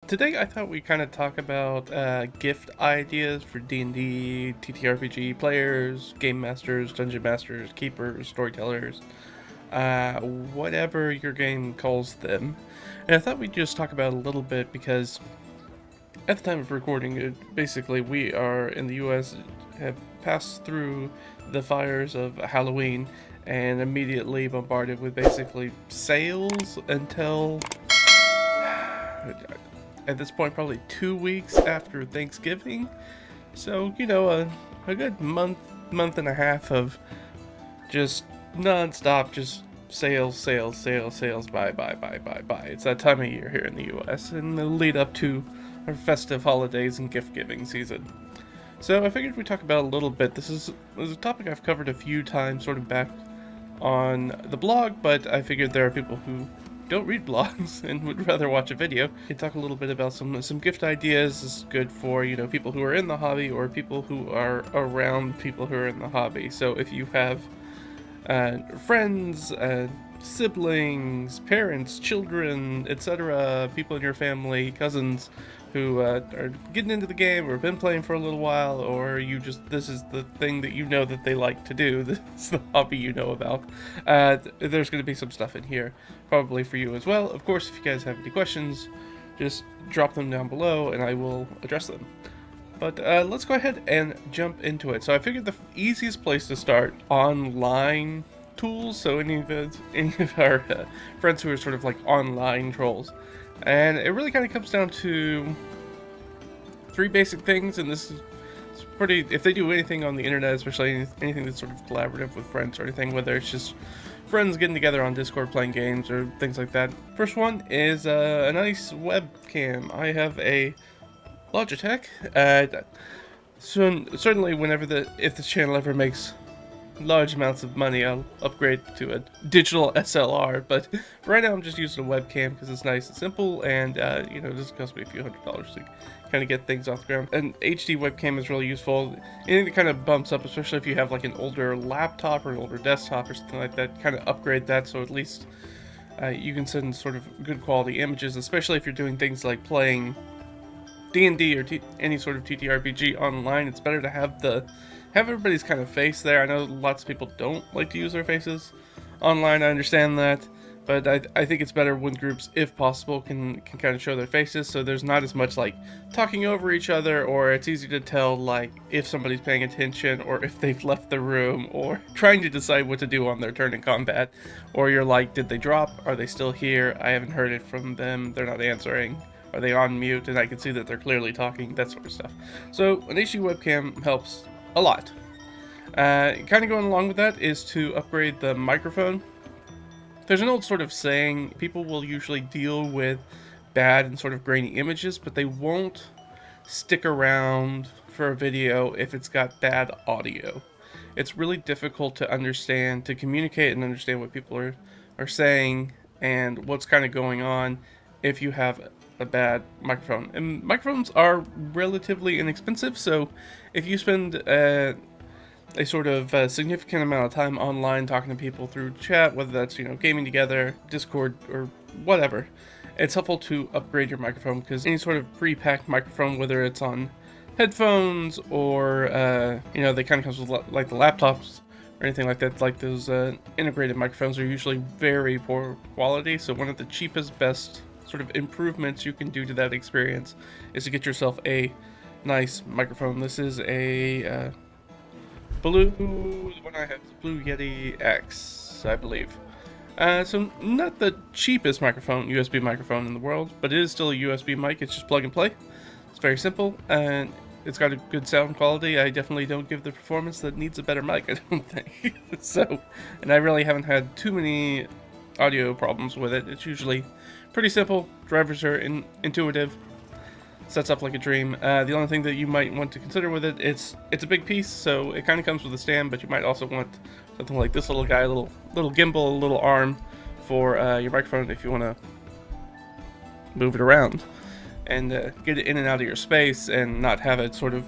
Today I thought we'd kind of talk about gift ideas for D&D, TTRPG players, game masters, dungeon masters, keepers, storytellers, whatever your game calls them. And I thought we'd just talk about it a little bit because at the time of recording, basically we are in the US, have passed through the fires of Halloween and immediately bombarded with basically sales until at this point probably 2 weeks after Thanksgiving. So, you know, a good month and a half of just non-stop just sales, buy. It's that time of year here in the US and the lead up to our festive holidays and gift giving season. So I figured we'd talk about a little bit. This is a topic I've covered a few times sort of back on the blog, but I figured there are people who don't read blogs and would rather watch a video. We can talk a little bit about some gift ideas. This is good for, you know, people who are in the hobby or people who are around people who are in the hobby. So if you have friends, siblings, parents, children, etc., people in your family, cousins who are getting into the game or have been playing for a little while, or you just, this is the thing that you know that they like to do, this is the hobby you know about, there's going to be some stuff in here probably for you as well. Of course, if you guys have any questions, just drop them down below and I will address them. But let's go ahead and jump into it. So I figured the easiest place to start, online tools, so any of our friends who are sort of like online trolls. And it really kind of comes down to three basic things, and this is pretty, if they do anything on the internet, especially anything that's sort of collaborative with friends or anything, whether it's just friends getting together on Discord playing games or things like that. First one is a nice webcam. I have a Logitech. Soon, certainly if this channel ever makes large amounts of money, I'll upgrade to a digital SLR, but for right now I'm just using a webcam because it's nice and simple, and you know, this costs me a few $100s to kind of get things off the ground. An HD webcam is really useful. Anything that kind of bumps up, especially if you have like an older laptop or an older desktop or something like that, kind of upgrade that so at least you can send sort of good quality images, especially if you're doing things like playing D&D or any sort of TTRPG online. It's better to have everybody's kind of face there. I know lots of people don't like to use their faces online, I understand that, but I think it's better when groups, if possible, can kind of show their faces, so there's not as much like talking over each other, or it's easy to tell like if somebody's paying attention or if they've left the room or trying to decide what to do on their turn in combat, or you're like, did they drop? Are they still here? I haven't heard it from them. They're not answering. Are they on mute? And I can see that they're clearly talking, that sort of stuff. So an HD webcam helps a lot. Kind of going along with that is to upgrade the microphone. There's an old sort of saying, people will usually deal with bad and sort of grainy images, but they won't stick around for a video if it's got bad audio. It's really difficult to understand, to communicate and understand what people are saying and what's kind of going on if you have a bad microphone. And microphones are relatively inexpensive, so if you spend a sort of significant amount of time online talking to people through chat, whether that's, you know, gaming together, Discord, or whatever, it's helpful to upgrade your microphone, because any sort of pre-packed microphone, whether it's on headphones or you know, they kind of comes with like the laptops or anything like that, like those integrated microphones are usually very poor quality. So one of the cheapest, best sort of improvements you can do to that experience is to get yourself a nice microphone. This is a Blue, the one I have is Blue Yeti X, I believe. So not the cheapest USB microphone in the world, but it is still a USB mic. It's just plug and play. It's very simple, and it's got a good sound quality. I definitely don't give the performance that needs a better mic, I don't think. So, and I really haven't had too many audio problems with it. It's usually pretty simple. Drivers are intuitive. Sets up like a dream. The only thing that you might want to consider with it, it's a big piece, so it kind of comes with a stand, but you might also want something like this little guy, a little gimbal, a little arm for your microphone if you want to move it around and get it in and out of your space and not have it sort of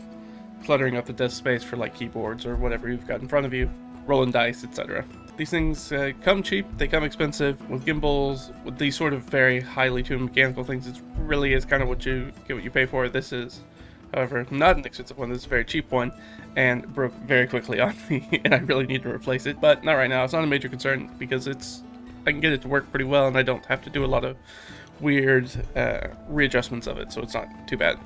cluttering up the desk space for like keyboards or whatever you've got in front of you, rolling dice, etc. These things come cheap, they come expensive. With gimbals, with these sort of very highly tuned mechanical things, it's really is kind of what you get what you pay for. This is, however, not an expensive one. This is a very cheap one, and broke very quickly on me, and I really need to replace it. But not right now. It's not a major concern because I can get it to work pretty well, and I don't have to do a lot of weird readjustments of it, so it's not too bad.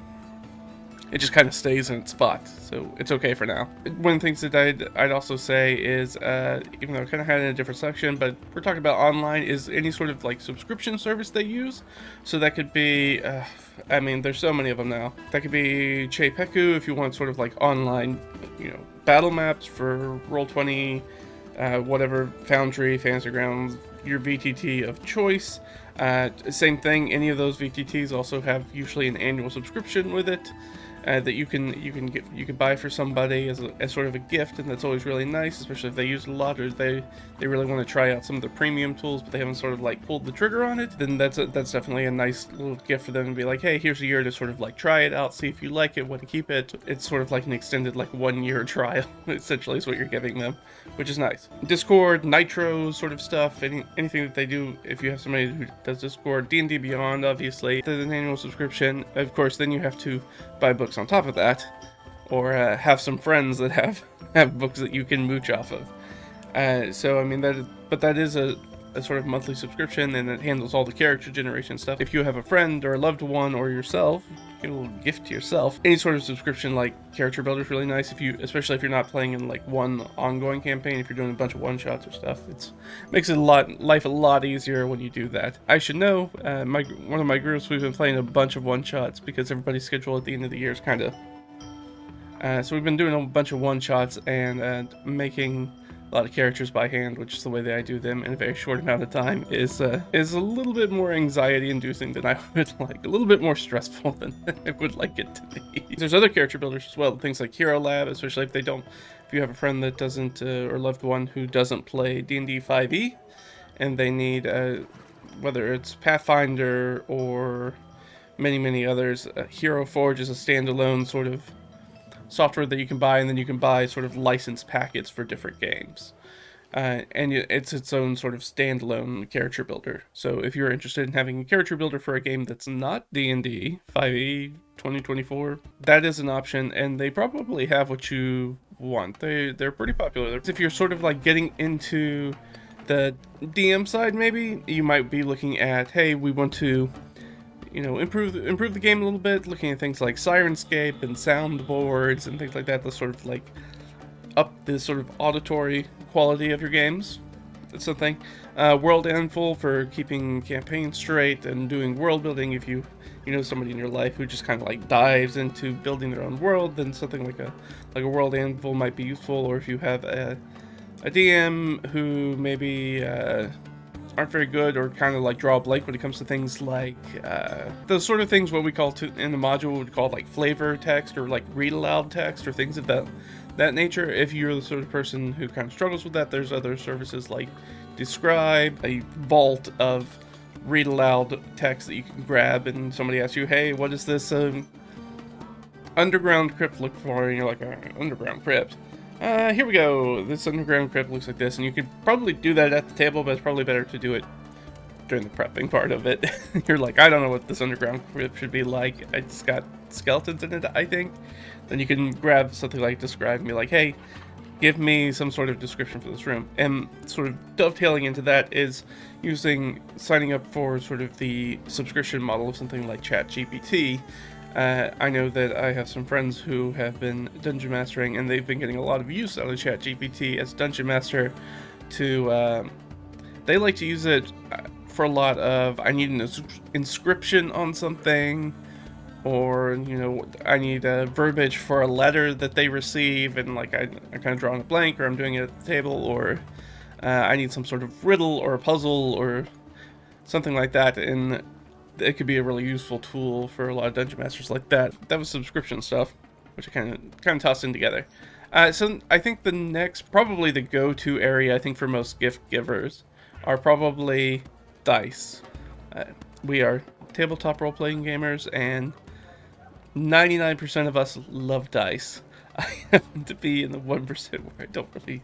It just kind of stays in its spot, so it's okay for now. One of the things that I'd also say is, even though I kind of had it in a different section, but we're talking about online, is any sort of like subscription service they use. So that could be, I mean, there's so many of them now. That could be Chepeku if you want sort of like online, you know, battle maps for Roll20, whatever, Foundry, Fantasy Grounds, your VTT of choice. Same thing, any of those VTTs also have usually an annual subscription with it. That you can buy for somebody as sort of a gift, and that's always really nice, especially if they use a lot or they really want to try out some of the premium tools, but they haven't sort of like pulled the trigger on it. Then that's definitely a nice little gift for them to be like, hey, here's a year to sort of like try it out, see if you like it, want to keep it. It's sort of like an extended like 1 year trial, essentially, is what you're giving them, which is nice. Discord, Nitro sort of stuff, anything that they do. If you have somebody who does Discord, D&D Beyond, obviously, there's an annual subscription. Of course, then you have to buy books on top of that, or have some friends that have books that you can mooch off of. So I mean that is a sort of monthly subscription, and it handles all the character generation stuff. If you have a friend or a loved one or yourself, get a little gift to yourself. Any sort of subscription like character builder is really nice, especially if you're not playing in like one ongoing campaign. If you're doing a bunch of one shots or stuff, makes it life a lot easier when you do that. I should know, one of my groups, we've been playing a bunch of one shots because everybody's schedule at the end of the year is kind of so we've been doing a bunch of one shots and making a lot of characters by hand, which is the way that I do them in a very short amount of time, is a little bit more anxiety inducing than I would like, a little bit more stressful than I would like it to be. There's other character builders as well, things like Hero Lab, especially if you have a friend that doesn't, or loved one who doesn't play D&D 5e, and they need, whether it's Pathfinder or many others, Hero Forge is a standalone sort of software that you can buy, and then you can buy sort of licensed packets for different games. And it's its own sort of standalone character builder. So if you're interested in having a character builder for a game that's not D&D 5e 2024, that is an option, and they probably have what you want. They're pretty popular. If you're sort of like getting into the DM side, maybe you might be looking at, hey, we want to, you know, improve the game a little bit, looking at things like Sirenscape and soundboards and things like that to sort of like up the sort of auditory quality of your games. That's something. World Anvil for keeping campaigns straight and doing world building. If you know somebody in your life who just kind of like dives into building their own world, then something like a World Anvil might be useful. Or if you have a DM who maybe aren't very good or kind of like draw a blank when it comes to things like those sort of things, what we call in the module would call like flavor text or like read aloud text or things of that nature. If you're the sort of person who kind of struggles with that, there's other services like Describe, a vault of read aloud text that you can grab, and somebody asks you, hey, what is this underground crypt look for? And you're like, underground crypt. Here we go. This underground crypt looks like this, and you could probably do that at the table, but it's probably better to do it during the prepping part of it. You're like, I don't know what this underground crypt should be like. It's got skeletons in it, I think. Then you can grab something like Describe and be like, hey, give me some sort of description for this room. And sort of dovetailing into that is signing up for sort of the subscription model of something like ChatGPT. I know that I have some friends who have been dungeon mastering, and they've been getting a lot of use out of ChatGPT as dungeon master. They like to use it for a lot of, I need an inscription on something, or, you know, I need a verbiage for a letter that they receive, and like I'm kind of drawing a blank, or I'm doing it at the table, or I need some sort of riddle or a puzzle or something like that, and it could be a really useful tool for a lot of dungeon masters like that. That was subscription stuff, which I kind of tossed in together. So I think the next, probably the go-to area, I think, for most gift givers are probably dice. We are tabletop role-playing gamers, and 99% of us love dice. I happen to be in the 1% where I don't really...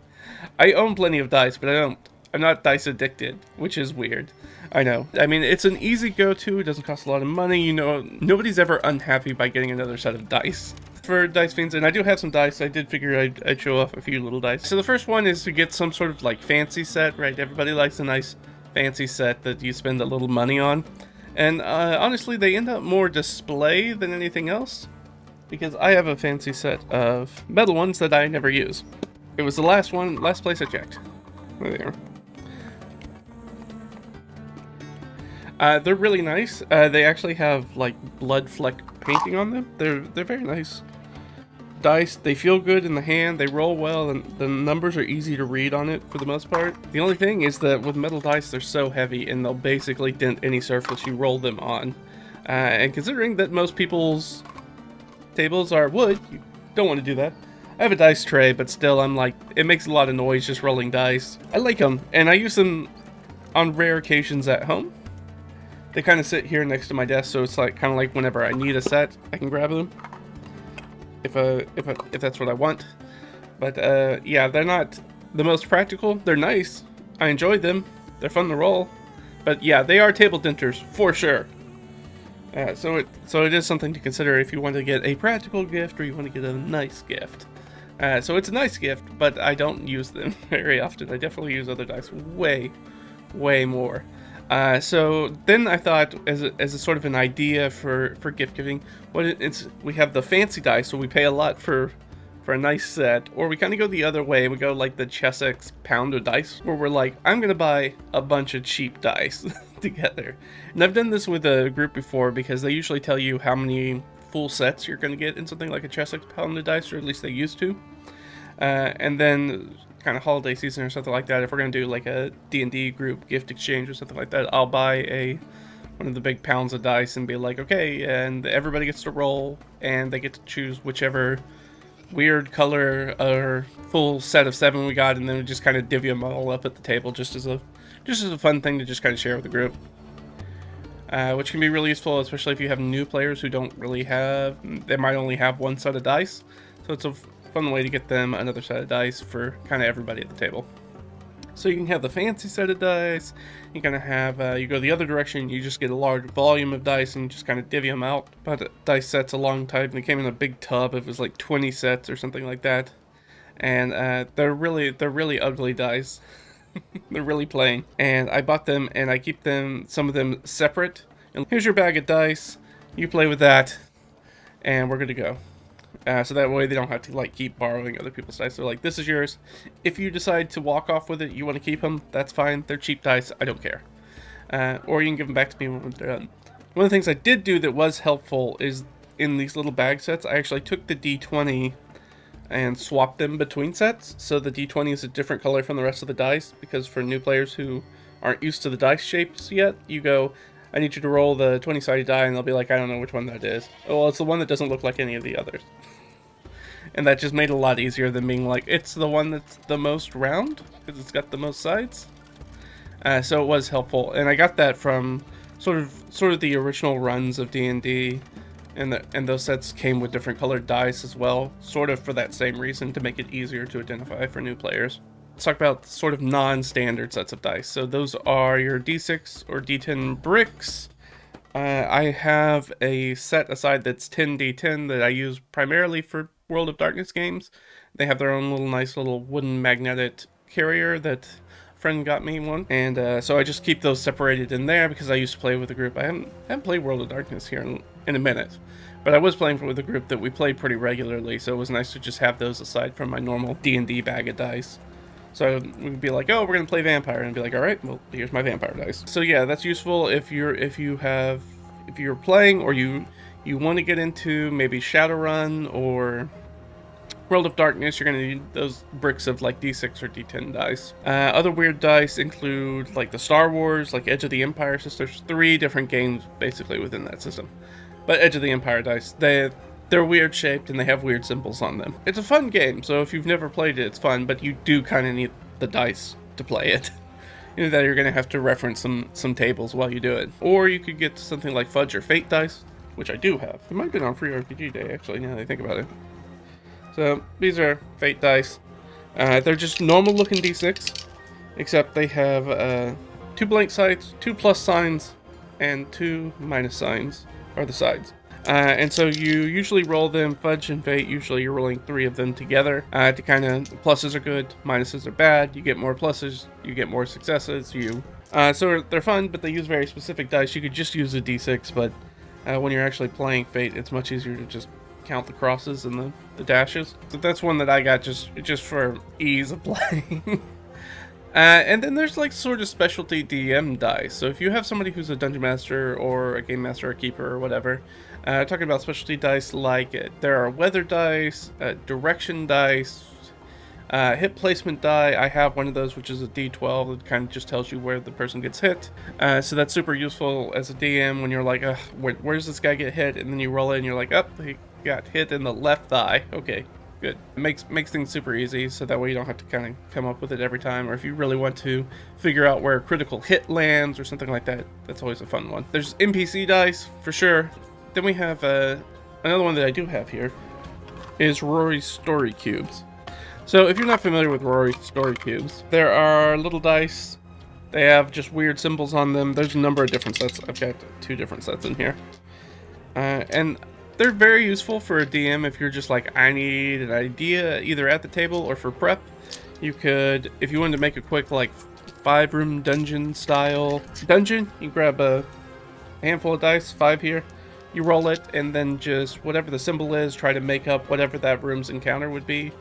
I own plenty of dice, but I'm not dice addicted, which is weird. I know. I mean, it's an easy go-to. It doesn't cost a lot of money. You know, nobody's ever unhappy by getting another set of dice for Dice Fiends, and I do have some dice. I did figure I'd show off a few little dice. So the first one is to get some sort of like fancy set, right? Everybody likes a nice fancy set that you spend a little money on. And honestly, they end up more display than anything else, because I have a fancy set of metal ones that I never use. It was the last place I checked. There they are. They're really nice. They actually have like blood fleck painting on them. They're very nice dice. They feel good in the hand. They roll well, and the numbers are easy to read on it for the most part. The only thing is that with metal dice, they're so heavy, and they'll basically dent any surface you roll them on. And considering that most people's tables are wood, you don't want to do that. I have a dice tray, but still, I'm like, it makes a lot of noise just rolling dice. I like them, and I use them on rare occasions at home. They kind of sit here next to my desk, so it's like kind of like whenever I need a set, I can grab them. If that's what I want. But yeah, they're not the most practical. They're nice. I enjoy them. They're fun to roll. But yeah, they are table denters for sure. So it is something to consider if you want to get a practical gift or you want to get a nice gift. So it's a nice gift, but I don't use them very often. I definitely use other dice way more. So then I thought, as a sort of an idea for gift giving, we have the fancy dice, so we pay a lot for a nice set, or we kind of go the other way. We go like the Chessex pound of dice, where we're like, I'm gonna buy a bunch of cheap dice together. And I've done this with a group before, because they usually tell you how many full sets you're gonna get in something like a Chessex pound of dice, or at least they used to. And then kind of holiday season or something like that, if we're going to do like a D&D group gift exchange or something like that, I'll buy one of the big pounds of dice and be like, okay, and everybody gets to roll, and they get to choose whichever weird color or full set of 7 we got, and then we just kind of divvy them all up at the table, just as a fun thing to just kind of share with the group. Which can be really useful, especially if you have new players who don't really they might only have one set of dice, so it's a fun way to get them another set of dice for kind of everybody at the table. So you can have the fancy set of dice, you kind of have, you go the other direction, you just get a large volume of dice and just kind of divvy them out. But dice sets a long time, they came in a big tub, it was like 20 sets or something like that. And they're really ugly dice. They're really plain. And I bought them, and I keep some of them separate. And here's your bag of dice, you play with that, and we're good to go. So that way they don't have to like keep borrowing other people's dice. They're like, this is yours. If you decide to walk off with it, you want to keep them, that's fine. They're cheap dice, I don't care. Or you can give them back to me when they're done. One of the things I did do that was helpful is in these little bag sets, I actually took the D20 and swapped them between sets. So the D20 is a different color from the rest of the dice, because for new players who aren't used to the dice shapes yet, you go, I need you to roll the 20-sided die, and they'll be like, I don't know which one that is. Oh, well, it's the one that doesn't look like any of the others. And that just made it a lot easier than being like, it's the one that's the most round, because it's got the most sides. So it was helpful, and I got that from sort of the original runs of D&D, and those sets came with different colored dice as well, sort of for that same reason, to make it easier to identify for new players. Let's talk about sort of non-standard sets of dice. So those are your D6 or D10 bricks. I have a set aside that's 10d10 that I use primarily for World of Darkness games. They have their own nice little wooden magnetic carrier that a friend got me one, and so I just keep those separated in there because I used to play with a group. I haven't played World of Darkness here in a minute, but I was playing with a group that we played pretty regularly, so it was nice to just have those aside from my normal D&D bag of dice. So we'd be like, oh, we're gonna play vampire, and be like, all right, well, here's my vampire dice. So yeah, that's useful if you're playing, or you want to get into maybe Shadowrun or World of Darkness. You're gonna need those bricks of like D6 or D10 dice. Other weird dice include like the Star Wars, like Edge of the Empire system. There's 3 different games basically within that system, but Edge of the Empire dice, they're weird shaped and they have weird symbols on them. It's a fun game, so if you've never played it, it's fun, but you do kind of need the dice to play it. You know that you're going to have to reference some tables while you do it. Or you could get something like Fudge or Fate dice, which I do have. It might have been on Free RPG Day, actually, now that I think about it. So these are Fate dice. They're just normal looking D6. except they have 2 blank sides, 2 plus signs, and 2 minus signs are the sides. And so you usually roll them fudge and fate. Usually you're rolling 3 of them together to kind of, pluses are good, minuses are bad. You get more pluses, you get more successes. So they're fun, but they use very specific dice. You could just use a d6, but when you're actually playing fate, it's much easier to just count the crosses and the dashes. So that's one that I got just for ease of playing. And then there's like sort of specialty DM dice. So if you have somebody who's a dungeon master or a game master or keeper or whatever, talking about specialty dice, like there are weather dice, direction dice, hit placement die. I have one of those, which is a D12 that kind of just tells you where the person gets hit. So that's super useful as a DM when you're like, where's this guy get hit? And then you roll it and you're like, he got hit in the left thigh. Okay. Good. It makes things super easy, so that way you don't have to kind of come up with it every time, or if you really want to figure out where a critical hit lands or something like that, that's always a fun one. There's NPC dice, for sure. Then we have another one that I do have here, is Rory's Story Cubes. So if you're not familiar with Rory's Story Cubes, there are little dice. They have just weird symbols on them. There's a number of different sets. I've got 2 different sets in here. And they're very useful for a DM if you're just like, I need an idea either at the table or for prep. You could, if you wanted to make a quick like 5-room dungeon style dungeon, you grab a handful of dice, 5 here, you roll it, and then just whatever the symbol is, try to make up whatever that room's encounter would be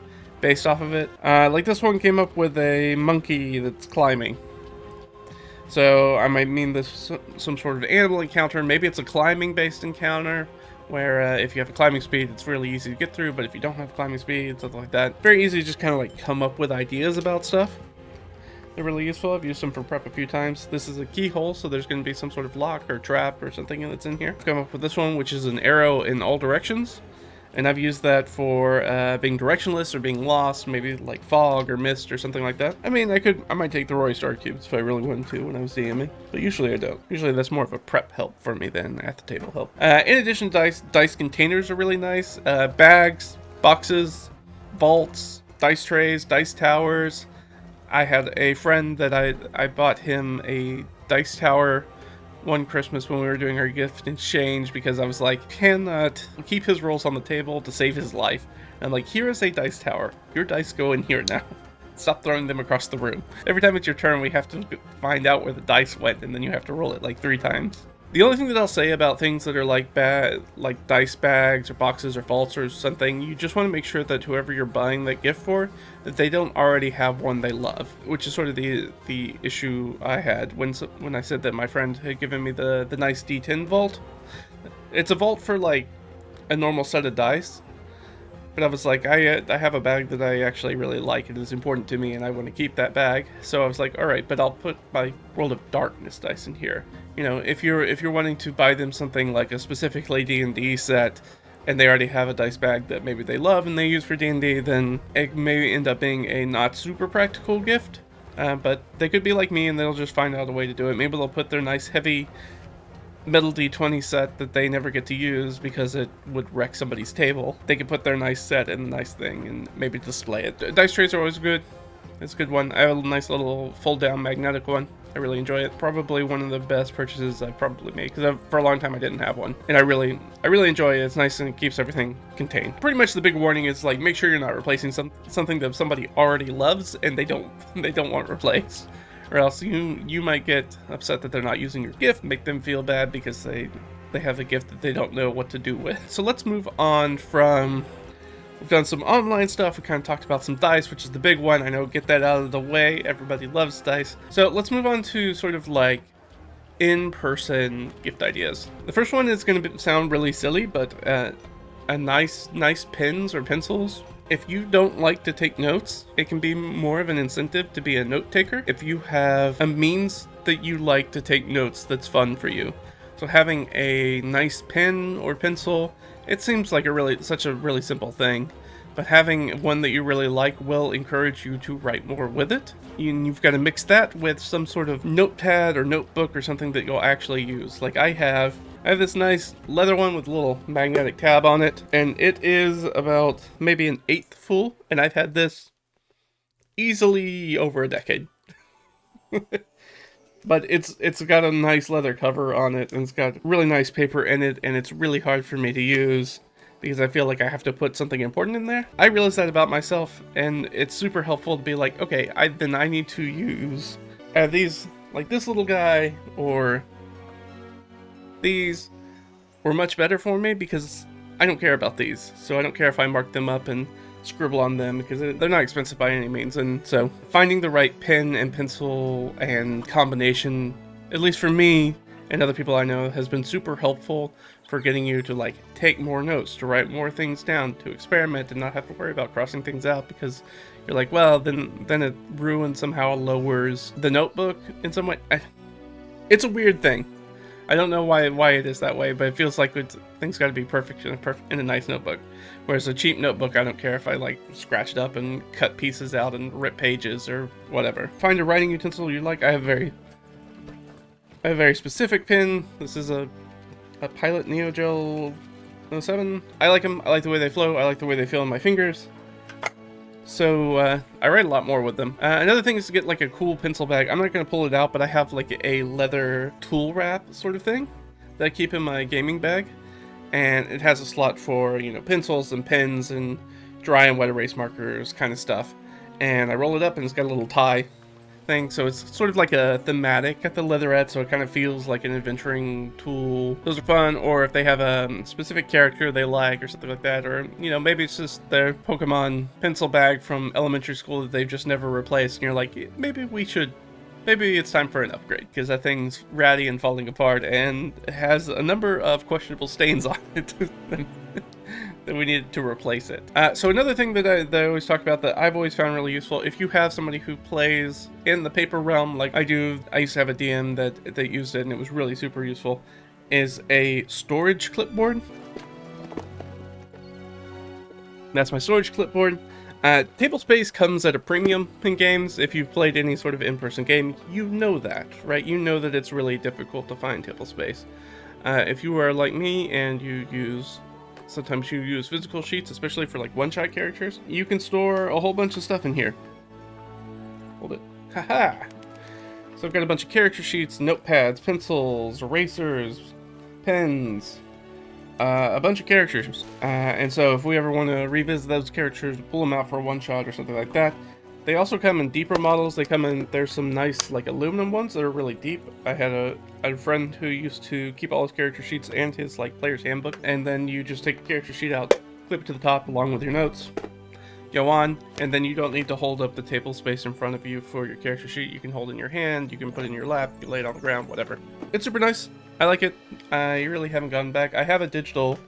based off of it. Like this one came up with a monkey that's climbing. So I might mean this some sort of animal encounter. Maybe it's a climbing based encounter, where if you have a climbing speed, it's really easy to get through, but if you don't have climbing speed, something like that, very easy to just kind of like come up with ideas about stuff. They're really useful. I've used them for prep a few times. This is a keyhole, so there's going to be some sort of lock or trap or something that's in here. I've come up with this one, which is an arrow in all directions. And I've used that for being directionless or being lost, maybe like fog or mist or something like that. I mean, I might take the Roy Star Cubes if I really wanted to when I was DMing, but usually I don't. Usually that's more of a prep help for me than at the table help. In addition, dice containers are really nice. Bags, boxes, vaults, dice trays, dice towers. I had a friend that I bought him a dice tower one Christmas when we were doing our gift exchange, because I was like, cannot keep his rolls on the table to save his life. And I'm like, here is a dice tower. Your dice go in here now. Stop throwing them across the room. Every time it's your turn, we have to find out where the dice went, and then you have to roll it like 3 times. The only thing that I'll say about things that are like like dice bags or boxes or vaults or something, you just want to make sure that whoever you're buying that gift for, that they don't already have one they love, which is sort of the issue I had when I said that my friend had given me the nice D10 vault. It's a vault for like a normal set of dice, but I was like, I have a bag that I actually really like. It is important to me, and I want to keep that bag. So I was like, all right, but I'll put my World of Darkness dice in here. You know, if you're wanting to buy them something like a specifically D&D set, and they already have a dice bag that maybe they love and they use for D&D, then it may end up being a not super practical gift. But they could be like me, and they'll just find out a way to do it. Maybe they'll put their nice heavy metal D20 set that they never get to use because it would wreck somebody's table. They could put their nice set in the nice thing and maybe display it. Dice trays are always good. It's a good one. I have a nice little fold-down magnetic one. I really enjoy it. Probably one of the best purchases I've probably made, because for a long time I didn't have one, and I really enjoy it. It's nice and it keeps everything contained. Pretty much the big warning is like, make sure you're not replacing something that somebody already loves and they don't want replaced, or else you might get upset that they're not using your gift, make them feel bad because they have a gift that they don't know what to do with. So let's move on from. We've done some online stuff. We kind of talked about some dice, which is the big one. I know, get that out of the way. Everybody loves dice. So let's move on to sort of like in-person gift ideas. The first one is going to sound really silly, but a nice pens or pencils. If you don't like to take notes, it can be more of an incentive to be a note taker. If you have a means that you like to take notes that's fun for you. So having a nice pen or pencil, it seems like such a really simple thing, but having one that you really like will encourage you to write more with it. You've got to mix that with some sort of notepad or notebook or something that you'll actually use. Like I have this nice leather one with a little magnetic tab on it, and it is about maybe an 1/8 full, and I've had this easily over a decade. But it's got a nice leather cover on it, and it's got really nice paper in it, and it's really hard for me to use because I feel like I have to put something important in there. I realize that about myself, and it's super helpful to be like, okay, then I need to use these, like this little guy, or these were much better for me because I don't care about these. So I don't care if I mark them up and scribble on them because they're not expensive by any means. And so finding the right pen and pencil and combination, at least for me and other people I know, has been super helpful for getting you to like take more notes, to write more things down, to experiment and not have to worry about crossing things out because you're like, well, then it ruins, somehow lowers the notebook in some way. It's a weird thing. I don't know why it is that way, but it feels like things got to be perfect in a nice notebook. Whereas a cheap notebook, I don't care if I like scratch it up and cut pieces out and rip pages or whatever. Find a writing utensil you like. I have a very specific pen. This is a Pilot Neo Gel 07. I like them. I like the way they flow. I like the way they feel in my fingers. So I write a lot more with them. Another thing is to get like a cool pencil bag. I'm not going to pull it out, but I have like a leather tool wrap sort of thing that I keep in my gaming bag. And it has a slot for, you know, pencils and pens and dry and wet erase markers kind of stuff. And I roll it up and it's got a little tie thing. So it's sort of like a thematic at the leatherette, so it kind of feels like an adventuring tool. Those are fun. Or if they have a specific character they like or something like that, or, you know, maybe it's just their Pokemon pencil bag from elementary school that they've just never replaced, and you're like, maybe it's time for an upgrade, because that thing's ratty and falling apart and has a number of questionable stains on it that we need to replace it. So another thing that I always talk about that I've always found really useful, if you have somebody who plays in the paper realm like I do, I used to have a DM that used it and it was really super useful, is a storage clipboard. That's my storage clipboard. Table space comes at a premium in games. If you've played any sort of in-person game, you know that, right? You know that it's really difficult to find table space. If you are like me and sometimes you use physical sheets, especially for like one-shot characters, you can store a whole bunch of stuff in here. Hold it. Haha! So I've got a bunch of character sheets, notepads, pencils, erasers, pens, a bunch of characters. And so if we ever want to revisit those characters, pull them out for a one-shot or something like that. They also come in deeper models. There's some nice like aluminum ones that are really deep. I had a friend who used to keep all his character sheets and his like player's handbook, and then you just take the character sheet out, clip it to the top along with your notes, go on, and then you don't need to hold up the table space in front of you for your character sheet. You can hold it in your hand, you can put it in your lap, you lay it on the ground, whatever. It's super nice. I like it. I really haven't gone back. I have a digital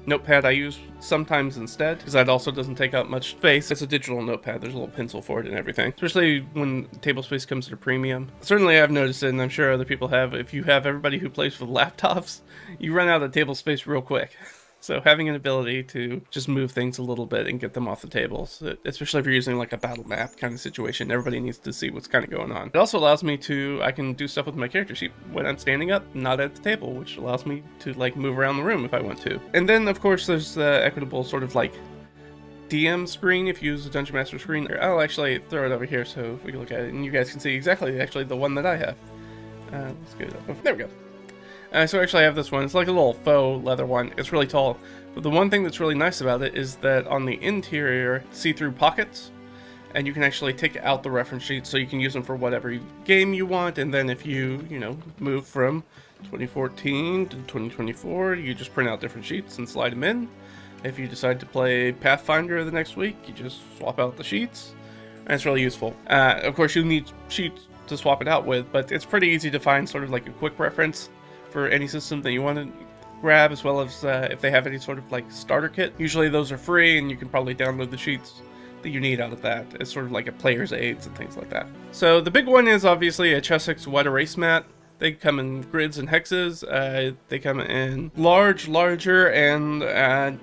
notepad I use sometimes instead, because that also doesn't take up much space. It's a digital notepad. There's a little pencil for it and everything, especially when table space comes at a premium. Certainly I've noticed it, and I'm sure other people have. If you have everybody who plays with laptops, you run out of table space real quick. So having an ability to just move things a little bit and get them off the tables, especially if you're using like a battle map kind of situation, everybody needs to see what's kind of going on. It also allows me I can do stuff with my character sheet when I'm standing up, not at the table, which allows me to like move around the room if I want to. And then of course there's the equitable sort of like DM screen if you use a Dungeon Master screen. I'll actually throw it over here so we can look at it and you guys can see exactly actually the one that I have. Let's get it up. There we go. So actually I have this one. It's like a little faux leather one. It's really tall. But the one thing that's really nice about it is that on the interior, see-through pockets, and you can actually take out the reference sheets so you can use them for whatever game you want. And then if you know, move from 2014 to 2024, you just print out different sheets and slide them in. If you decide to play Pathfinder the next week, you just swap out the sheets. And it's really useful. Of course, you'll need sheets to swap it out with, but it's pretty easy to find sort of like a quick reference for any system that you want to grab, as well as if they have any sort of like starter kit. Usually those are free and you can probably download the sheets that you need out of that as sort of like a player's aids and things like that. So the big one is obviously a Chessex wet erase mat. They come in grids and hexes. They come in larger, and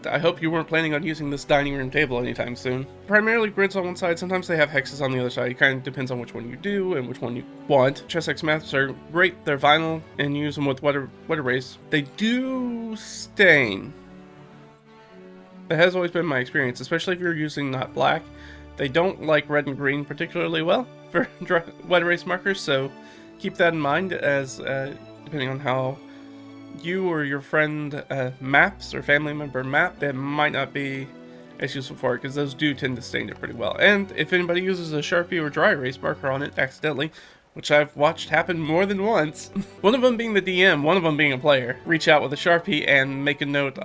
I hope you weren't planning on using this dining room table anytime soon. Primarily grids on one side. Sometimes they have hexes on the other side. It kind of depends on which one you do and which one you want. Chessex mats are great. They're vinyl, and you use them with wet erase. They do stain. That has always been my experience, especially if you're using not black. They don't like red and green particularly well for wet erase markers, so keep that in mind as depending on how you or your friend maps or family member map, that might not be as useful for it, because those do tend to stain it pretty well. And if anybody uses a Sharpie or dry erase marker on it accidentally, which I've watched happen more than once, one of them being the DM, one of them being a player, reach out with a Sharpie and make a note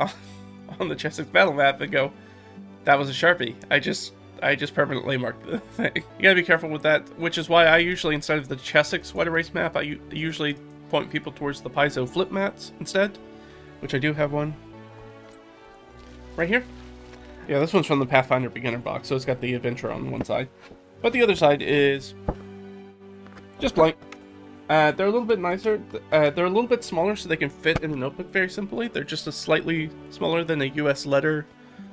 on the Chessex battle map and go, that was a Sharpie. I just permanently marked the thing. You gotta be careful with that, which is why I usually, instead of the Chessex wet erase map, I usually point people towards the Paizo flip mats instead, which I do have one right here. Yeah, this one's from the Pathfinder beginner box, so it's got the adventure on one side, but the other side is just blank. They're a little bit nicer. They're a little bit smaller, so they can fit in a notebook very simply. They're just a slightly smaller than a US letter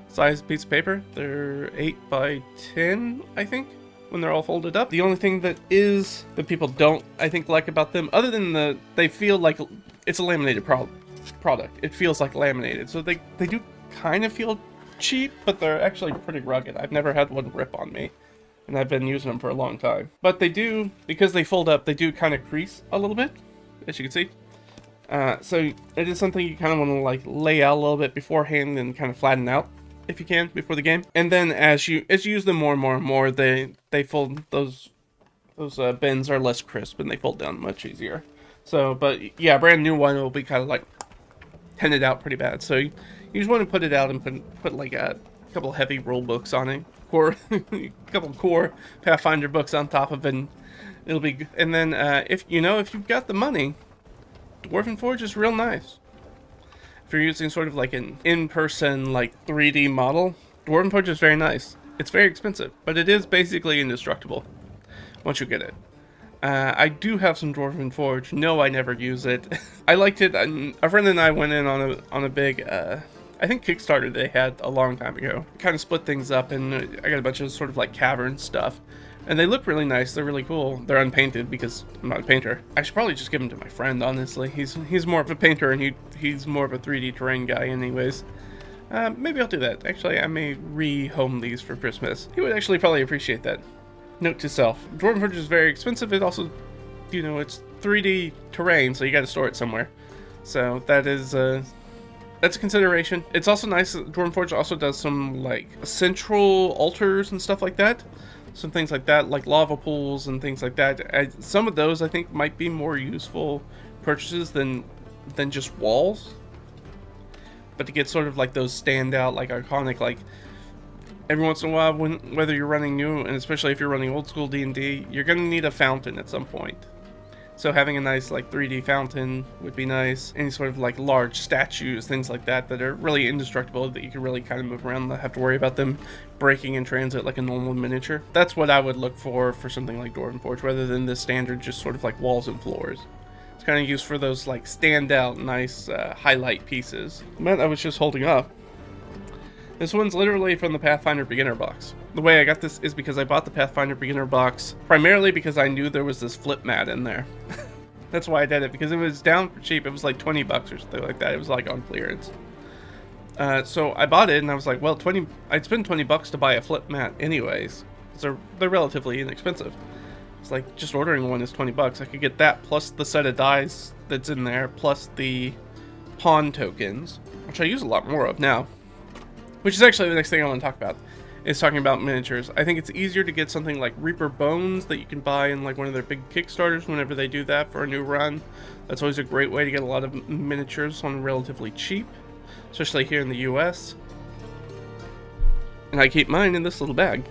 size piece of paper. They're 8 by 10, I think, when they're all folded up. The only thing that people don't, I think, like about them, other than they feel like it's a laminated product. It feels like laminated, so they do kind of feel cheap, but they're actually pretty rugged. I've never had one rip on me, and I've been using them for a long time. But they do, because they fold up, they do kind of crease a little bit, as you can see. So it is something you kind of want to like lay out a little bit beforehand and kind of flatten out if you can before the game. And then as you use them more and more and more, they fold, those bends are less crisp and they fold down much easier. So, but yeah, a brand new one will be kind of like tended out pretty bad. So you just want to put it out and put like a couple heavy rule books on it, a couple core Pathfinder books on top of it, and it'll be good. And then if you've got the money, Dwarven Forge is real nice. If you're using sort of like an in-person like 3D model, Dwarven Forge is very nice. It's very expensive, but it is basically indestructible once you get it. I do have some Dwarven Forge. No, I never use it. I liked it. A friend and I went in on a big, I think Kickstarter they had a long time ago. Kind of split things up, and I got a bunch of sort of like cavern stuff. And they look really nice. They're really cool. They're unpainted because I'm not a painter. I should probably just give them to my friend, honestly. He's more of a painter, and he's more of a 3D terrain guy anyways. Maybe I'll do that. Actually, I may re-home these for Christmas. He would actually probably appreciate that. Note to self. Dwarven Forge is very expensive. It also, it's 3D terrain, so you gotta store it somewhere. So that is, that's a consideration. It's also nice that Dwarven Forge also does some, like, central altars and stuff like that. Some things like that, like lava pools and things like that. Some of those, I think, might be more useful purchases than just walls. But to get sort of like those standout, like iconic, like every once in a while, whether you're running new, and especially if you're running old school D&D, you're going to need a fountain at some point. So having a nice like 3D fountain would be nice. Any sort of like large statues, things like that are really indestructible, that you can really kind of move around, not have to worry about them breaking in transit like a normal miniature. That's what I would look for something like Dwarven Forge, rather than the standard just sort of like walls and floors. It's kind of used for those like standout, nice highlight pieces. Man, I was just holding up. This one's literally from the Pathfinder beginner box. The way I got this is because I bought the Pathfinder beginner box primarily because I knew there was this flip mat in there. That's why I did it, because it was down for cheap. It was like 20 bucks or something like that. It was like on clearance. So I bought it and I was like, well, I'd spend 20 bucks to buy a flip mat anyways. So they're relatively inexpensive. It's like just ordering one is 20 bucks. I could get that plus the set of dies that's in there, plus the pawn tokens, which I use a lot more of now. Which is actually the next thing I want to talk about, is talking about miniatures. I think it's easier to get something like Reaper Bones that you can buy in like one of their big Kickstarters whenever they do that for a new run. That's always a great way to get a lot of miniatures on relatively cheap, especially here in the US. And I keep mine in this little bag.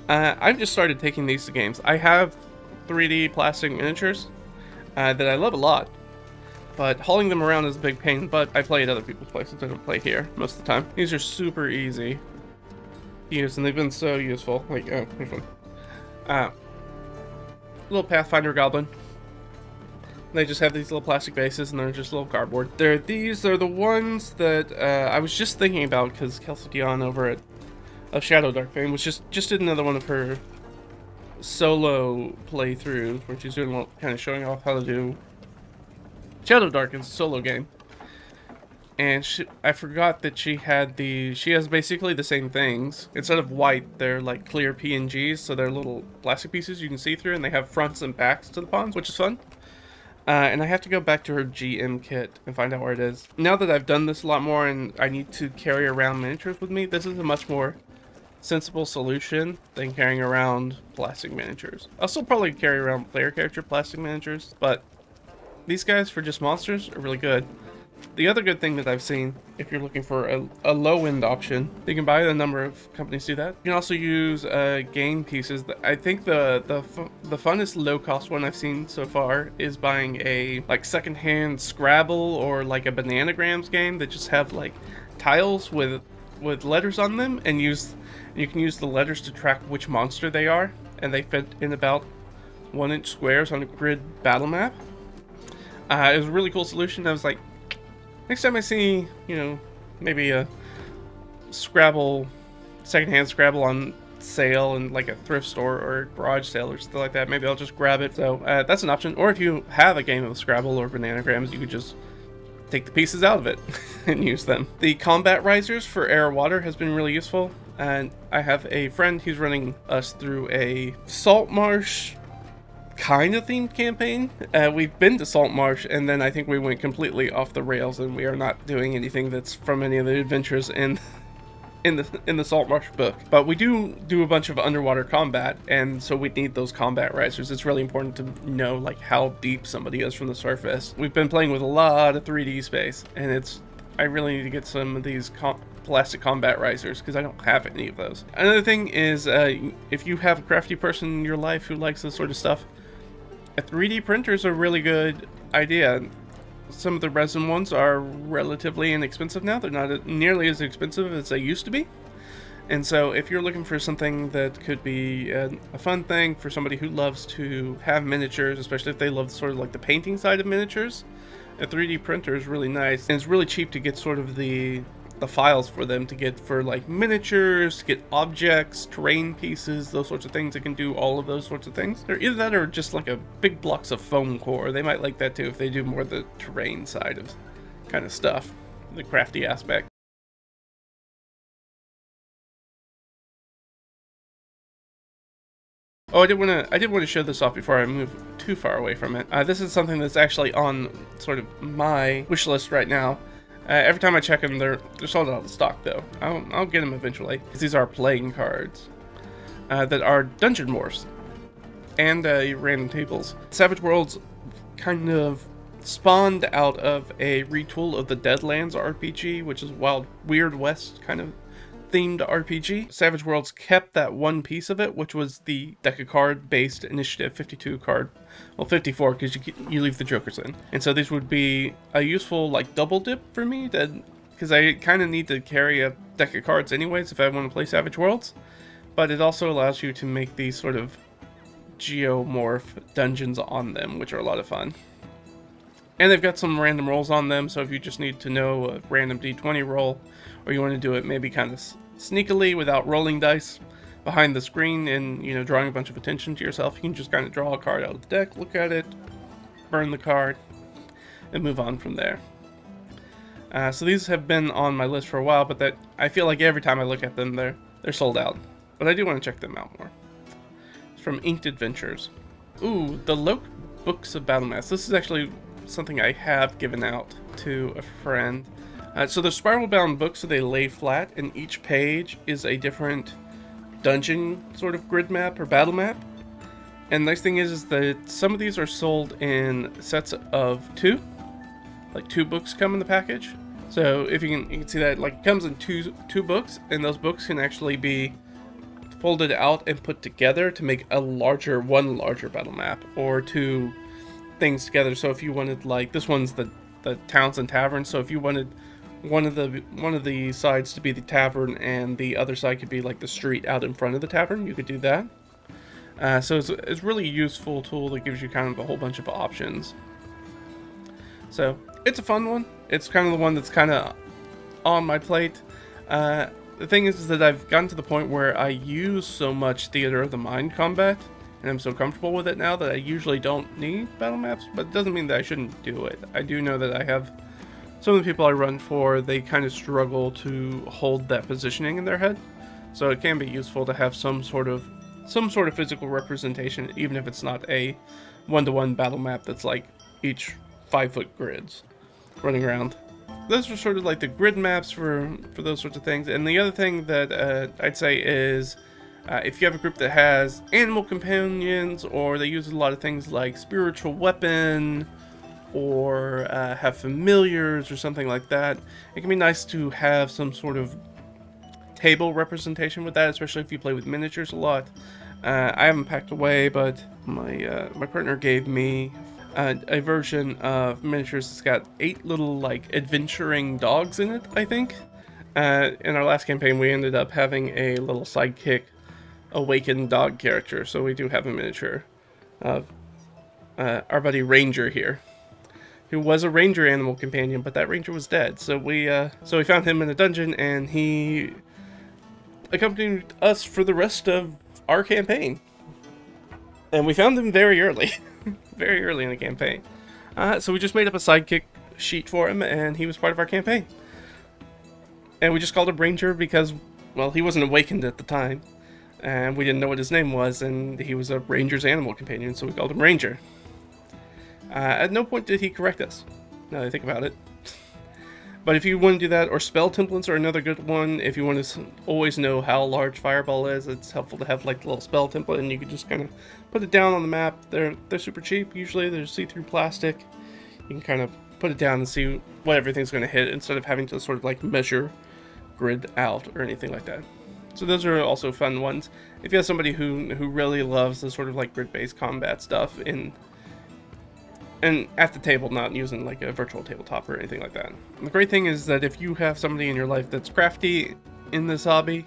I've just started taking these to games. I have 3D plastic miniatures that I love a lot. But hauling them around is a big pain, but I play at other people's places. I don't play here most of the time. These are super easy to use, and they've been so useful. Like, oh, here's one. Little Pathfinder goblin. They just have these little plastic bases, and they're just little cardboard. These are the ones that I was just thinking about, because Kelsey Dion over of Shadow Dark fame was just did another one of her solo playthroughs, where she's doing kind of showing off how to do Shadow Dark is a solo game. And I forgot that she has basically the same things. Instead of white, they're like clear PNGs, so they're little plastic pieces you can see through, and they have fronts and backs to the pawns, which is fun. And I have to go back to her GM kit and find out where it is. Now that I've done this a lot more and I need to carry around miniatures with me, this is a much more sensible solution than carrying around plastic miniatures. I'll still probably carry around player character plastic miniatures, but these guys for just monsters are really good. The other good thing that I've seen, if you're looking for a low-end option, you can buy. A number of companies do that. You can also use game pieces. I think the funnest low-cost one I've seen so far is buying a like second-hand Scrabble or like a Bananagrams game that just have like tiles with letters on them, and you can use the letters to track which monster they are, and they fit in about 1-inch squares on a grid battle map. It was a really cool solution. I was like, next time I see, you know, maybe a Scrabble, secondhand Scrabble on sale in like a thrift store or a garage sale or something like that, maybe I'll just grab it. So that's an option. Or if you have a game of Scrabble or Bananagrams, you could just take the pieces out of it and use them. The combat risers for air or water has been really useful. And I have a friend who's running us through a salt marsh kind of themed campaign. We've been to Salt Marsh, and then I think we went completely off the rails, and we are not doing anything that's from any of the adventures in the Salt Marsh book. But we do a bunch of underwater combat, and so we need those combat risers. It's really important to know like how deep somebody is from the surface. We've been playing with a lot of 3D space, and I really need to get some of these plastic combat risers because I don't have any of those. Another thing is if you have a crafty person in your life who likes this sort of stuff, a 3D printer is a really good idea. Some of the resin ones are relatively inexpensive now. They're not nearly as expensive as they used to be. And so if you're looking for something that could be a fun thing for somebody who loves to have miniatures, especially if they love sort of like the painting side of miniatures, a 3D printer is really nice. And it's really cheap to get sort of the files for them, to get for like miniatures, to get objects, terrain pieces, those sorts of things. That can do all of those sorts of things. Or either that or just like a big blocks of foam core. They might like that too if they do more the terrain side of kind of stuff, the crafty aspect. Oh, I did want to show this off before I move too far away from it. This is something that's actually on sort of my wish list right now. Every time I check them, they're sold out of stock, though. I'll get them eventually, because these are playing cards that are dungeon morphs and random tables. Savage Worlds kind of spawned out of a retool of the Deadlands RPG, which is Weird West kind of themed RPG. Savage Worlds kept that one piece of it, which was the deck of card based initiative 52 card. Well, 54 because you leave the jokers in. And so this would be a useful like double dip for me, because I kind of need to carry a deck of cards anyways if I want to play Savage Worlds. But it also allows you to make these sort of geomorph dungeons on them, which are a lot of fun. And they've got some random rolls on them, so if you just need to know a random d20 roll, or you want to do it maybe kind of sneakily without rolling dice behind the screen and, you know, drawing a bunch of attention to yourself, you can just kind of draw a card out of the deck, look at it, burn the card, and move on from there. So these have been on my list for a while, but I feel like every time I look at them, they're sold out. But I do want to check them out more. It's from Inked Adventures. Ooh, the Loke Books of Battle Maps. This is actually something I have given out to a friend. So they're spiral bound books, so they lay flat, and each page is a different dungeon sort of grid map or battle map. And the nice thing is that some of these are sold in sets of 2. Like 2 books come in the package. So if you can see that, like, it comes in two books, and those books can actually be folded out and put together to make one larger battle map, or 2 things together. So if you wanted, like, this one's the towns and taverns, so if you wanted one of the sides to be the tavern and the other side could be like the street out in front of the tavern, you could do that. So it's really a useful tool that gives you kind of a whole bunch of options. So it's a fun one. It's kind of the one that's kind of on my plate. The thing is that I've gotten to the point where I use so much Theater of the Mind combat, and I'm so comfortable with it now that I usually don't need battle maps, but it doesn't mean that I shouldn't do it. I do know that I have some of the people I run for, they kind of struggle to hold that positioning in their head. So it can be useful to have some sort of physical representation, even if it's not a one-to-one battle map that's like each 5-foot grids running around. Those are sort of like the grid maps for those sorts of things. And the other thing that I'd say is if you have a group that has animal companions, or they use a lot of things like spiritual weapon, or have familiars or something like that, it can be nice to have some sort of table representation with that, especially if you play with miniatures a lot. I haven't packed away, but my partner gave me a version of miniatures that's got 8 little like adventuring dogs in it, I think. In our last campaign we ended up having a little sidekick awakened dog character, so we do have a miniature of our buddy Ranger here, who was a ranger animal companion, but that ranger was dead. So we found him in a dungeon, and he accompanied us for the rest of our campaign. And we found him very early, very early in the campaign. So we just made up a sidekick sheet for him, and he was part of our campaign. And we just called him Ranger because, well, he wasn't awakened at the time, and we didn't know what his name was, and he was a ranger's animal companion, so we called him Ranger. At no point did he correct us, now that I think about it. But if you want to do that, or spell templates are another good one. If you want to always know how large Fireball is, it's helpful to have like a little spell template, and you can just kind of put it down on the map. They're super cheap. Usually they're see-through plastic. You can kind of put it down and see what everything's going to hit, instead of having to sort of like measure grid out or anything like that. So those are also fun ones. If you have somebody who really loves the sort of like grid-based combat stuff and at the table, not using like a virtual tabletop or anything like that. And the great thing is that if you have somebody in your life that's crafty in this hobby,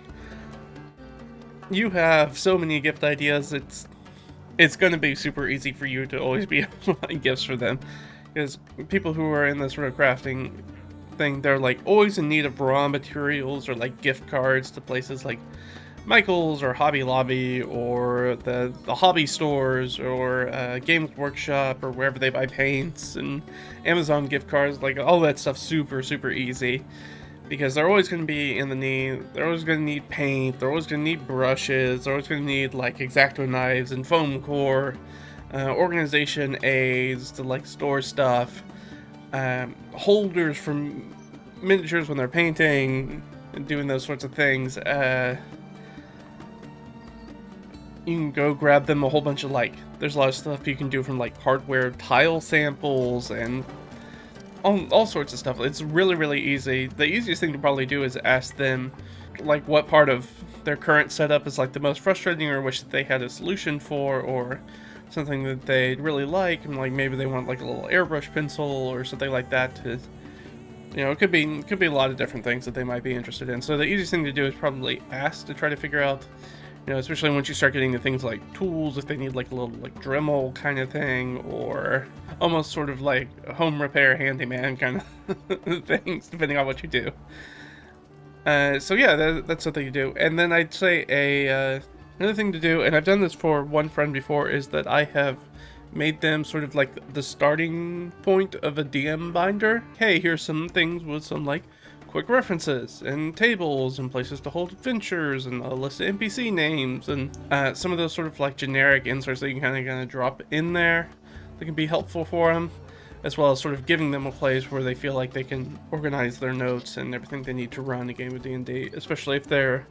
you have so many gift ideas. It's going to be super easy for you to always be able to find gifts for them, because people who are in this sort of crafting thing, they're like always in need of raw materials or like gift cards to places like Michael's or Hobby Lobby or the hobby stores or Games Workshop or wherever they buy paints, and Amazon gift cards. Like all that stuff super easy, because they're always going to be in the need. They're always going to need paint, they're always going to need brushes, they're always going to need like X-Acto knives and foam core, organization aids to like store stuff, holders from miniatures when they're painting and doing those sorts of things. You can go grab them a whole bunch of like, there's a lot of stuff you can do from like hardware tile samples and all sorts of stuff. It's really easy. The easiest thing to probably do is ask them like what part of their current setup is like the most frustrating, or wish that they had a solution for, or something that they'd really like, and like maybe they want like a little airbrush pencil or something like that to, you know, it could be a lot of different things that they might be interested in. So the easiest thing to do is probably ask, to try to figure out, you know, especially once you start getting to things like tools, if they need like a little like Dremel kind of thing, or almost sort of like a home repair handyman kind of things, depending on what you do. So yeah, that's something you do. And then I'd say another thing to do, and I've done this for one friend before, is that I have made them sort of like the starting point of a DM binder. Hey, here's some things with some like quick references and tables and places to hold adventures and a list of NPC names and some of those sort of like generic inserts that you can kind of drop in there that can be helpful for them, as well as sort of giving them a place where they feel like they can organize their notes and everything they need to run a game of D&D, especially if they're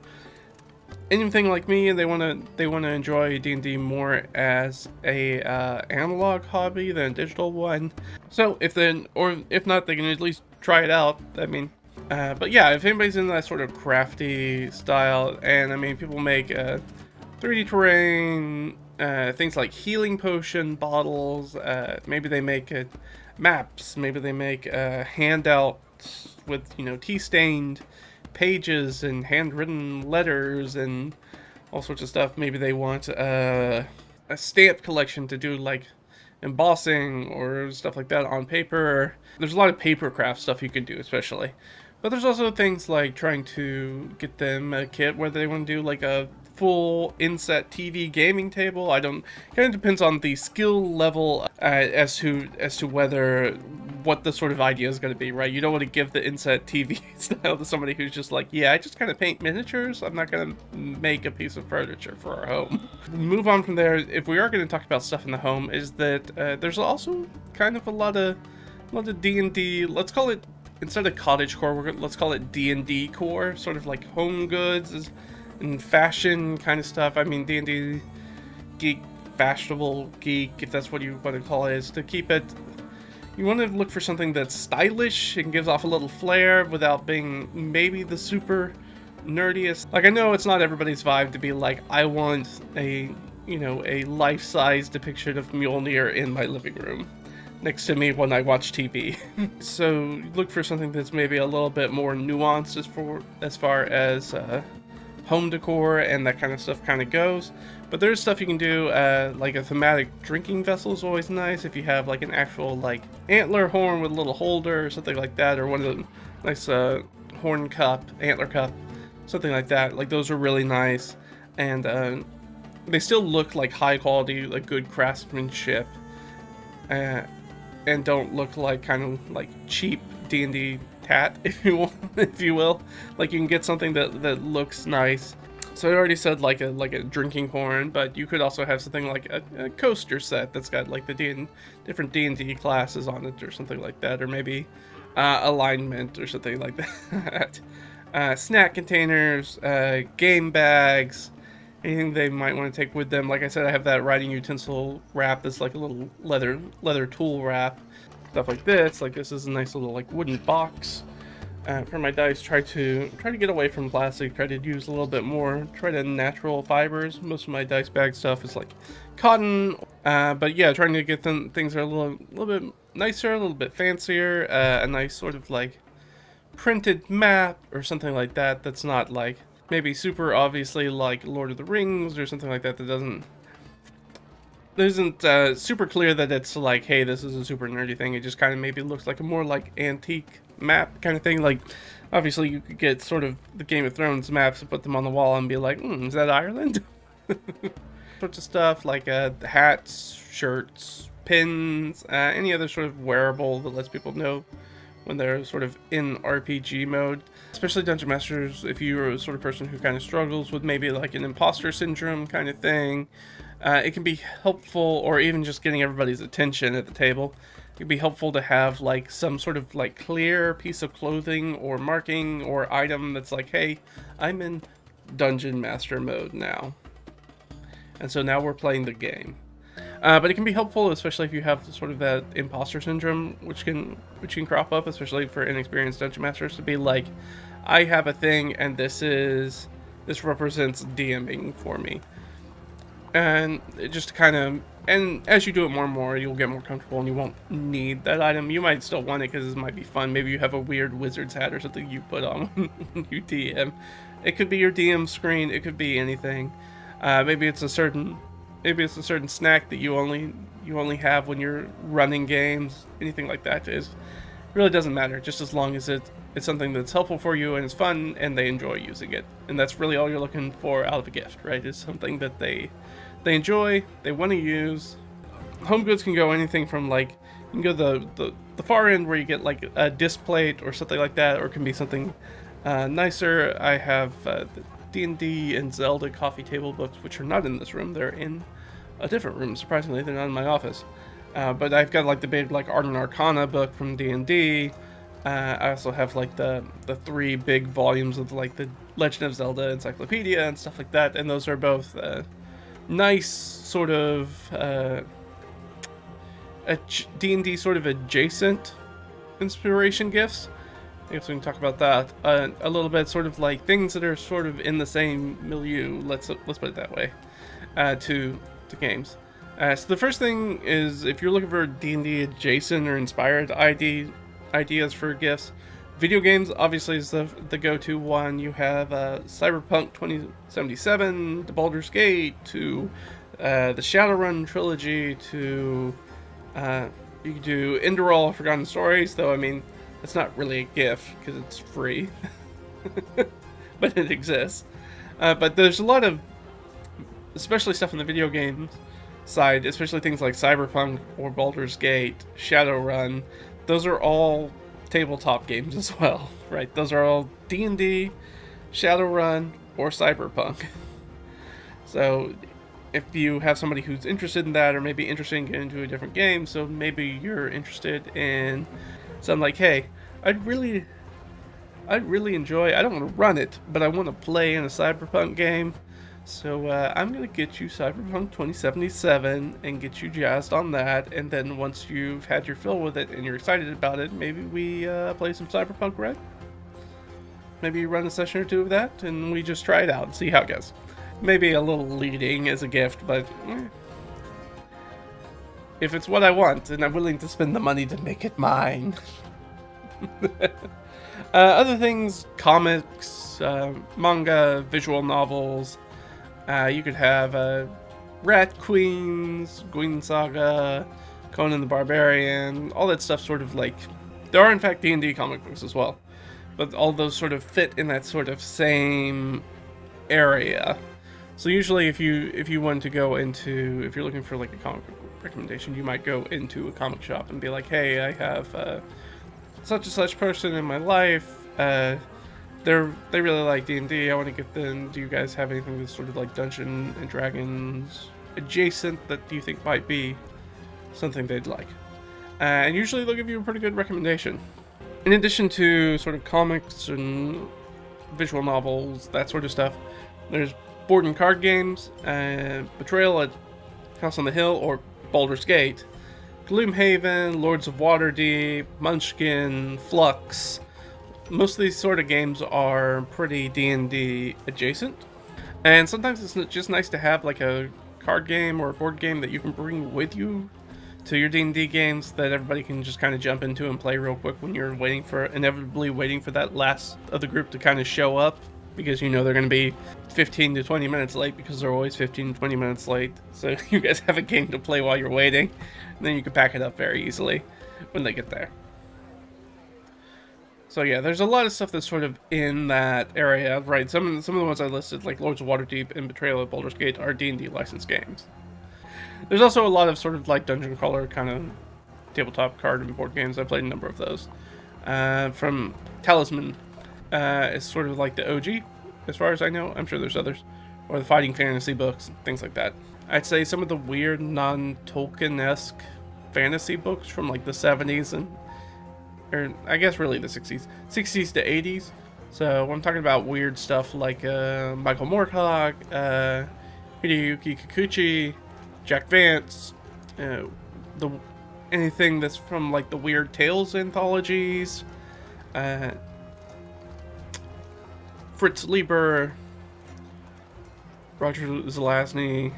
anything like me and they want to enjoy D&D more as a analog hobby than a digital one. So if not, they can at least try it out. I mean, but yeah, if anybody's in that sort of crafty style, and I mean, people make 3D terrain, things like healing potion bottles, maybe they make maps, maybe they make handouts with, you know, tea-stained pages and handwritten letters and all sorts of stuff. Maybe they want a stamp collection to do like embossing or stuff like that on paper. There's a lot of paper craft stuff you can do, especially. But there's also things like trying to get them a kit where they want to do like a full inset TV gaming table. I don't. Kind of depends on the skill level as to whether what the sort of idea is going to be, right? You don't want to give the inset TV style to somebody who's just like, yeah, I just kind of paint miniatures. I'm not going to make a piece of furniture for our home. Move on from there. If we are going to talk about stuff in the home, is that there's also kind of a lot of D&D. Let's call it, instead of cottage core, let's call it D&D core, sort of like home goods and fashion kind of stuff. I mean, D&D geek, fashionable geek, if that's what you want to call it, is to keep it. You want to look for something that's stylish and gives off a little flair without being maybe the super nerdiest. Like, I know it's not everybody's vibe to be like, I want a, you know, a life-size depiction of Mjolnir in my living room next to me when I watch TV. So look for something that's maybe a little bit more nuanced as far as home decor and that kind of stuff kind of goes. But there's stuff you can do, like a thematic drinking vessel is always nice if you have like an actual like antler horn with a little holder or something like that, or one of the nice horn cup, antler cup, something like that. Like those are really nice, and they still look like high quality, like good craftsmanship, and don't look like kind of like cheap D&D tat, if you will. Like you can get something that looks nice. So I already said like a drinking horn, but you could also have something like a coaster set that's got like the different D&D classes on it or something like that, or maybe alignment or something like that. Snack containers, game bags, anything they might want to take with them. Like I said, I have that writing utensil wrap that's like a little leather tool wrap. Stuff like this. Like this is a nice little like wooden box. For my dice, try to get away from plastic, try to use a little bit more, try to natural fibers. Most of my dice bag stuff is like cotton, but yeah, trying to get things that are a little bit nicer, a little bit fancier, a nice sort of like printed map or something like that that's not like maybe super obviously like Lord of the Rings or something like that that isn't super clear that it's like, hey, this is a super nerdy thing. It just kind of maybe looks like a more like antique map kind of thing. Like obviously you could get sort of the Game of Thrones maps and put them on the wall and be like, is that Ireland? Sorts of stuff like hats, shirts, pins, any other sort of wearable that lets people know when they're sort of in RPG mode. Especially Dungeon Masters, if you're a sort of person who kind of struggles with maybe like an imposter syndrome kind of thing, it can be helpful, or even just getting everybody's attention at the table. It can be helpful to have like some sort of like clear piece of clothing or marking or item that's like, hey, I'm in Dungeon Master mode now. And so now we're playing the game. But it can be helpful, especially if you have sort of that imposter syndrome, which can crop up, especially for inexperienced Dungeon Masters, to be like, I have a thing, and this represents DMing for me. And it just kind of, and as you do it more and more, you'll get more comfortable, and you won't need that item. You might still want it because it might be fun. Maybe you have a weird wizard's hat or something you put on when you DM. It could be your DM screen. It could be anything. Maybe it's a certain snack that you only have when you're running games. Anything like that really doesn't matter, just as long as it's something that's helpful for you and it's fun and they enjoy using it. And that's really all you're looking for out of a gift, right? Is something that they enjoy, they want to use. Home goods can go anything from like, you can go the far end where you get like a disc plate or something like that, or it can be something nicer. I have the D&D and Zelda coffee table books, which are not in this room. They're in a different room. Surprisingly, they're not in my office. But I've got like the big like Art and Arcana book from D&D. I also have like the 3 big volumes of like the Legend of Zelda encyclopedia and stuff like that. And those are both nice sort of D&D sort of adjacent inspiration gifts. I guess we can talk about that a little bit, sort of like things that are sort of in the same milieu, let's put it that way, to games. So the first thing is, if you're looking for D&D adjacent or inspired ideas for gifts, video games obviously is the go-to one. You have Cyberpunk 2077, to Baldur's Gate, to the Shadowrun trilogy, to you can do Enderall Forgotten Stories, though I mean it's not really a gift because it's free, but it exists. But there's a lot of especially stuff in the video games side, especially things like Cyberpunk or Baldur's Gate, Shadowrun, those are all tabletop games as well, right? Those are all D&D, Shadowrun, or Cyberpunk. So if you have somebody who's interested in that, or maybe interested in getting into a different game, so maybe you're interested in something like, hey, I'd really enjoy, I don't want to run it, but I want to play in a Cyberpunk game. So I'm going to get you Cyberpunk 2077 and get you jazzed on that, and then once you've had your fill with it and you're excited about it, maybe we play some Cyberpunk Red? Maybe you run a session or two of that, and we just try it out and see how it goes. Maybe a little leading as a gift, but if it's what I want, and I'm willing to spend the money to make it mine. Other things, comics, manga, visual novels. You could have Rat Queens, Gwyn Saga, Conan the Barbarian, all that stuff sort of like... There are in fact D&D comic books as well, but all those sort of fit in that sort of same area. So usually if you want to go into... If you're looking for like a comic book recommendation, you might go into a comic shop and be like, hey, I have such and such person in my life. They really like D&D. I want to get them. Do you guys have anything that's sort of like Dungeons and Dragons adjacent that you think might be something they'd like? And usually they'll give you a pretty good recommendation. In addition to sort of comics and visual novels, that sort of stuff, there's board and card games, Betrayal at House on the Hill or Baldur's Gate, Gloomhaven, Lords of Waterdeep, Munchkin, Flux. Most of these sort of games are pretty D&D adjacent, and sometimes it's just nice to have like a card game or a board game that you can bring with you to your D&D games that everybody can just kind of jump into and play real quick when you're inevitably waiting for that last of the group to kind of show up, because you know they're going to be 15 to 20 minutes late, because they're always 15 to 20 minutes late. So you guys have a game to play while you're waiting, and then you can pack it up very easily when they get there. So yeah, there's a lot of stuff that's sort of in that area, right? Some of the ones I listed, like Lords of Waterdeep and Betrayal at Baldur's Gate, are D&D licensed games. There's also a lot of sort of like dungeon crawler kind of tabletop card and board games. I played a number of those. From Talisman, is sort of like the OG, as far as I know. I'm sure there's others. Or the fighting fantasy books, things like that. I'd say some of the weird non-Tolkien-esque fantasy books from like the 70s and... or I guess really the 60s to 80s. So when I'm talking about weird stuff like Michael Moorcock, Hideyuki Kikuchi, Jack Vance, anything that's from like the Weird Tales anthologies, Fritz Lieber, Roger Zelazny.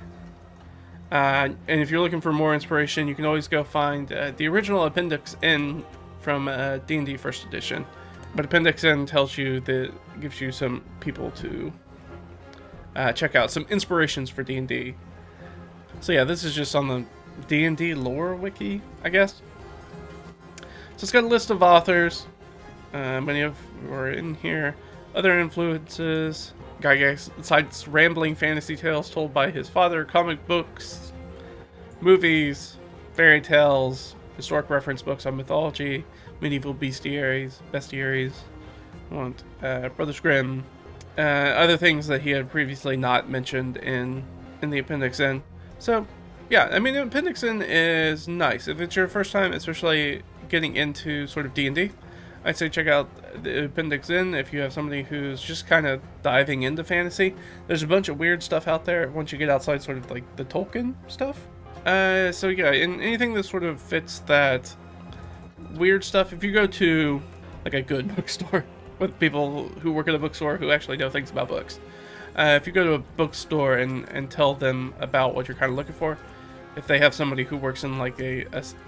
And if you're looking for more inspiration, you can always go find the original Appendix N from D&D First Edition. But Appendix N gives you some people to check out, some inspirations for D&D. So yeah, this is just on the D&D lore wiki, I guess. So it's got a list of authors. Many of who are in here. Other influences. Guy cites rambling fantasy tales told by his father, comic books, movies, fairy tales, historic reference books on mythology, medieval bestiaries, Brothers Grimm, other things that he had previously not mentioned in the Appendix N. So, yeah, I mean, the Appendix N is nice. If it's your first time, especially getting into sort of D&D, I'd say check out the Appendix N if you have somebody who's just kind of diving into fantasy. There's a bunch of weird stuff out there once you get outside sort of like the Tolkien stuff. So yeah, in anything that sort of fits that weird stuff, if you go to like a good bookstore with people who work at a bookstore who actually know things about books, if you go to a bookstore and tell them about what you're kind of looking for, if they have somebody who works in like a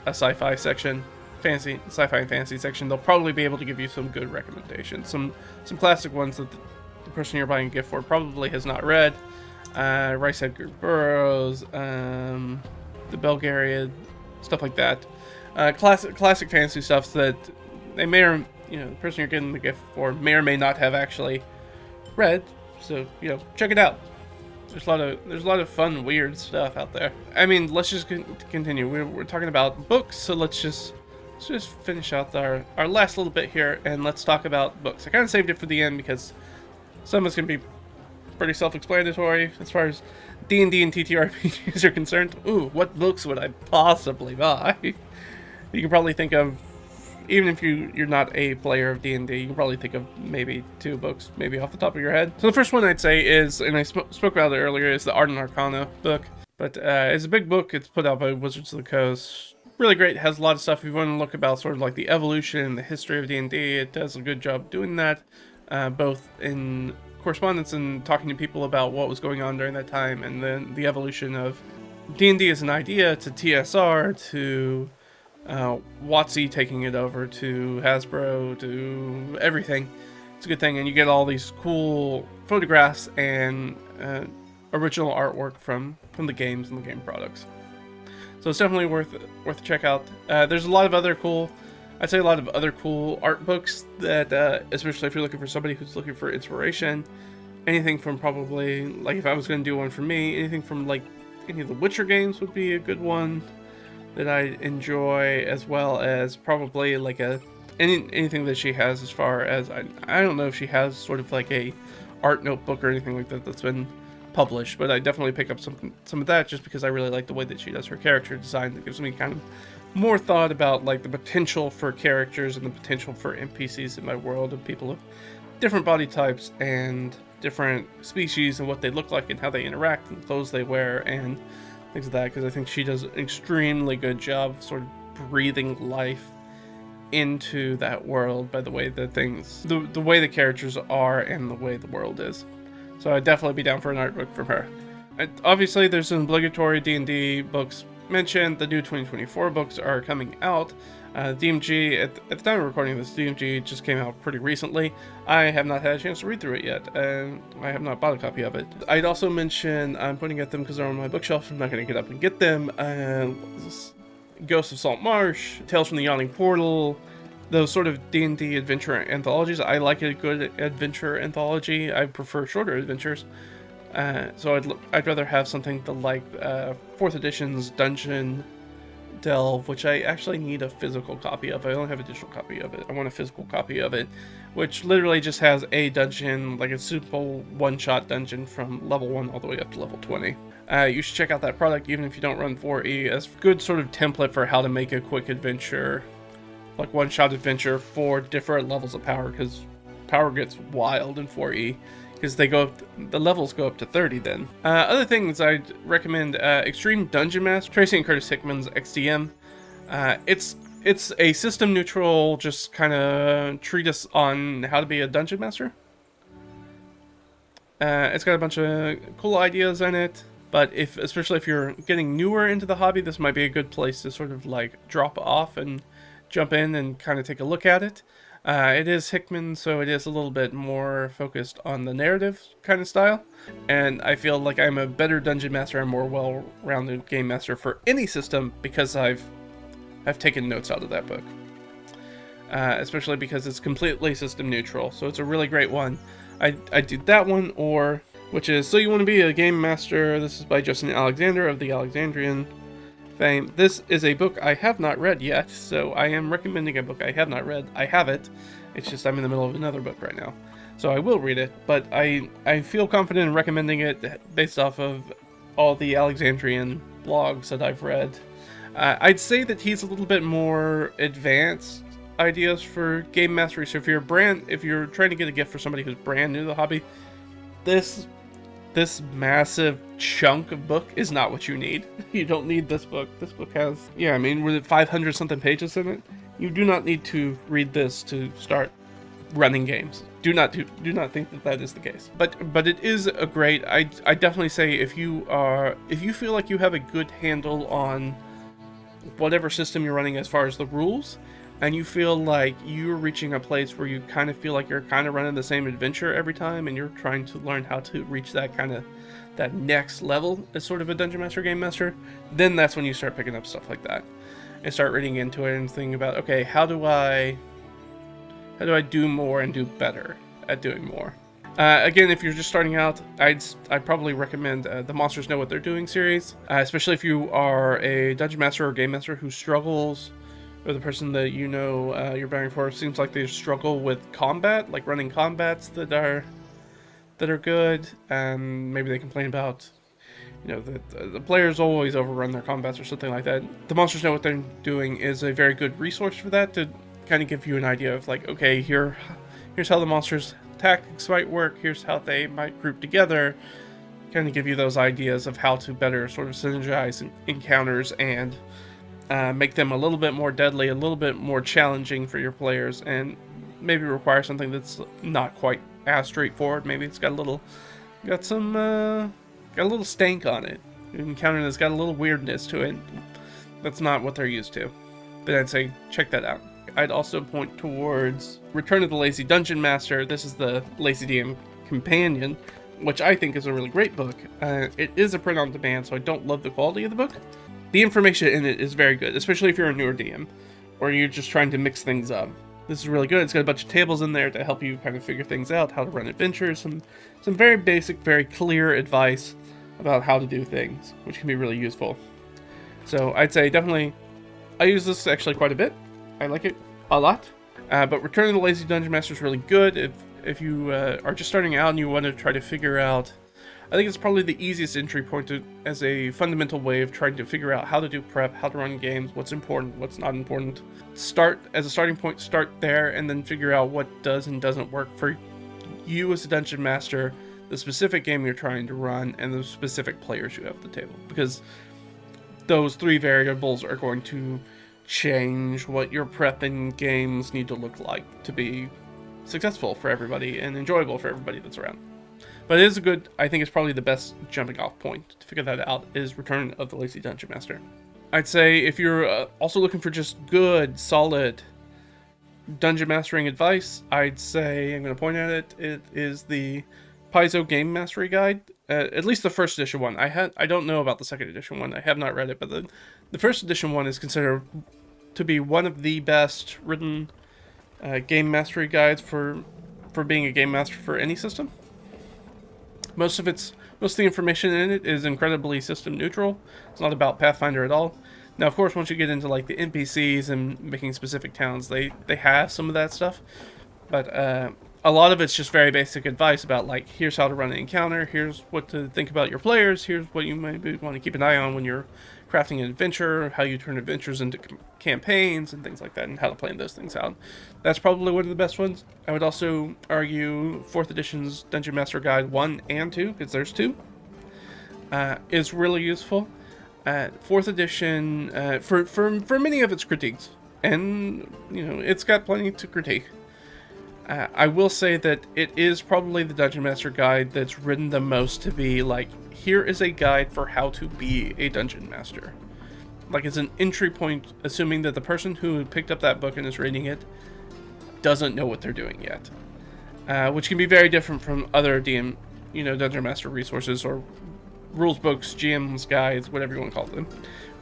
sci-fi section, sci-fi and fantasy section, they'll probably be able to give you some good recommendations, some classic ones that the person you're buying a gift for probably has not read. Rice Edgar Burroughs, the Belgariad, stuff like that. Classic fantasy stuff that they may or the person you're getting the gift for may or may not have actually read. So check it out. there's a lot of fun, weird stuff out there. I mean, let's just continue. We're talking about books, so let's just finish out our last little bit here, and let's talk about books. I kind of saved it for the end because some of it's gonna be pretty self-explanatory as far as D&D and TTRPGs are concerned. Ooh, what books would I possibly buy? You can probably think of, even if you're not a player of D&D, you can probably think of maybe 2 books, maybe off the top of your head. So the first one I'd say is, and I spoke about it earlier, is the Art and Arcana book. But it's a big book. It's put out by Wizards of the Coast. Really great. It has a lot of stuff. If you want to look about sort of like the evolution and the history of D&D, it does a good job doing that, both in correspondence and talking to people about what was going on during that time, and then the evolution of D&D as an idea to TSR to WotC taking it over to Hasbro to everything. It's a good thing, and you get all these cool photographs and original artwork from the games and the game products. So it's definitely worth a check out. There's a lot of other cool, I'd say a lot of other cool art books that, especially if you're looking for somebody who's looking for inspiration. Anything from probably, like if I was going to do one for me, anything from like any of the Witcher games would be a good one that I enjoy, as well as probably like anything that she has as far as, I don't know if she has sort of like a art notebook or anything like that that's been published, but I definitely pick up some of that just because I really like the way that she does her character design. That gives me kind of more thought about like the potential for characters and the potential for NPCs in my world of people of different body types and different species and what they look like and how they interact and the clothes they wear and things like that, because I think she does an extremely good job of sort of breathing life into that world by the way that things, the way the characters are and the way the world is. So I'd definitely be down for an art book from her. And obviously there's some obligatory D&D books mentioned. The new 2024 books are coming out. DMG, at the time of recording this, DMG just came out pretty recently. I have not had a chance to read through it yet, and I have not bought a copy of it. I'd also mention, I'm pointing at them because they're on my bookshelf, I'm not going to get up and get them. Ghosts of Salt Marsh, Tales from the Yawning Portal, those sort of D&D adventure anthologies. I like a good adventure anthology. I prefer shorter adventures. So I'd rather have something like 4th edition's Dungeon Delve, which I actually need a physical copy of. I only have a digital copy of it. I want a physical copy of it, which literally just has a dungeon, like a simple one-shot dungeon from level 1 all the way up to level 20. You should check out that product even if you don't run 4E, as a good sort of template for how to make a quick adventure, like one-shot adventure for different levels of power, because power gets wild in 4E. Because they go up, the levels go up to 30 then. Other things I'd recommend, Extreme Dungeon Master, Tracy and Curtis Hickman's XDM. It's a system neutral, just kind of treatise on how to be a dungeon master. It's got a bunch of cool ideas in it, but especially if you're getting newer into the hobby, this might be a good place to sort of like drop off and jump in and kind of take a look at it. It is Hickman, so it is a little bit more focused on the narrative kind of style, and I feel like I'm a better dungeon master and more well-rounded game master for any system because I've taken notes out of that book, especially because it's completely system neutral, so it's a really great one. I did that one, or which is So You Want to Be a Game Master. This is by Justin Alexander of the Alexandrian fame. This is a book I have not read yet, so I am recommending a book I have not read. I have it, it's just I'm in the middle of another book right now, so I will read it, but I feel confident in recommending it based off of all the Alexandrian blogs that I've read. I'd say that he's a little bit more advanced ideas for game mastery, so if you're trying to get a gift for somebody who's brand new to the hobby, this massive chunk of book is not what you need. You don't need this book. This book has, yeah, I mean, with 500 something pages in it. You do not need to read this to start running games. Do not think that is the case. But it is a great, I definitely say if you feel like you have a good handle on whatever system you're running as far as the rules, and you feel like you're reaching a place where you kind of feel like you're kind of running the same adventure every time, and you're trying to learn how to reach that next level as sort of a Dungeon Master Game Master, then that's when you start picking up stuff like that and start reading into it and thinking about, okay, how do I do more and do better at doing more? Again, if you're just starting out, I'd probably recommend the Monsters Know What They're Doing series, especially if you are a dungeon master or game master who struggles, or the person that you know you're bearing for seems like they struggle with combat, like running combats that are good, and maybe they complain about, you know, that the players always overrun their combats or something like that. The Monsters Know What They're Doing is a very good resource for that, to kind of give you an idea of like, okay, here's how the monsters tactics might work, here's how they might group together, kind of give you those ideas of how to better sort of synergize encounters and make them a little bit more deadly, a little bit more challenging for your players, and maybe require something that's not quite as straightforward. Maybe it's got a little stank on it, an encounter that's got a little weirdness to it that's not what they're used to. Then I'd say check that out. I'd also point towards Return of the Lazy Dungeon Master. This is the Lazy DM Companion, which I think is a really great book. It is a print on demand, so I don't love the quality of the book. The information in it is very good, especially if you're a newer DM, or you're just trying to mix things up. This is really good. It's got a bunch of tables in there to help you kind of figure things out, how to run adventures, some very basic, very clear advice about how to do things, which can be really useful. So I'd say definitely, I use this actually quite a bit. I like it a lot. But Return of the Lazy Dungeon Master is really good if you are just starting out and you want to try to figure out. I think it's probably the easiest entry point as a fundamental way of trying to figure out how to do prep, how to run games, what's important, what's not important. Start as a starting point, start there, and then figure out what does and doesn't work for you as a dungeon master, the specific game you're trying to run, and the specific players you have at the table. Because those three variables are going to change what your prep and games need to look like to be successful for everybody and enjoyable for everybody that's around. But it is I think it's probably the best jumping off point to figure that out is Return of the Lazy Dungeon Master. I'd say if you're also looking for just good, solid dungeon mastering advice, I'd say, I'm going to point at it, it is the Paizo Game Mastery Guide. At least the first edition one. I don't know about the second edition one. I have not read it, but the first edition one is considered to be one of the best written game mastery guides for being a game master for any system. Most of the information in it is incredibly system neutral. It's not about Pathfinder at all. Now, of course, once you get into like the NPCs and making specific towns, they have some of that stuff, but a lot of it's just very basic advice about like, here's how to run an encounter, here's what to think about your players, here's what you maybe want to keep an eye on when you're crafting an adventure, how you turn adventures into campaigns and things like that, and how to plan those things out. That's probably one of the best ones. I would also argue 4th edition's Dungeon Master Guide 1 and 2, because there's 2, is really useful. 4th edition, for many of its critiques, and you know, it's got plenty to critique. I will say that it is probably the Dungeon Master Guide that's written the most to be like, here is a guide for how to be a Dungeon Master. Like, it's an entry point, assuming that the person who picked up that book and is reading it doesn't know what they're doing yet. Which can be very different from other Dungeon Master resources or rules books, GM's guides, whatever you want to call them.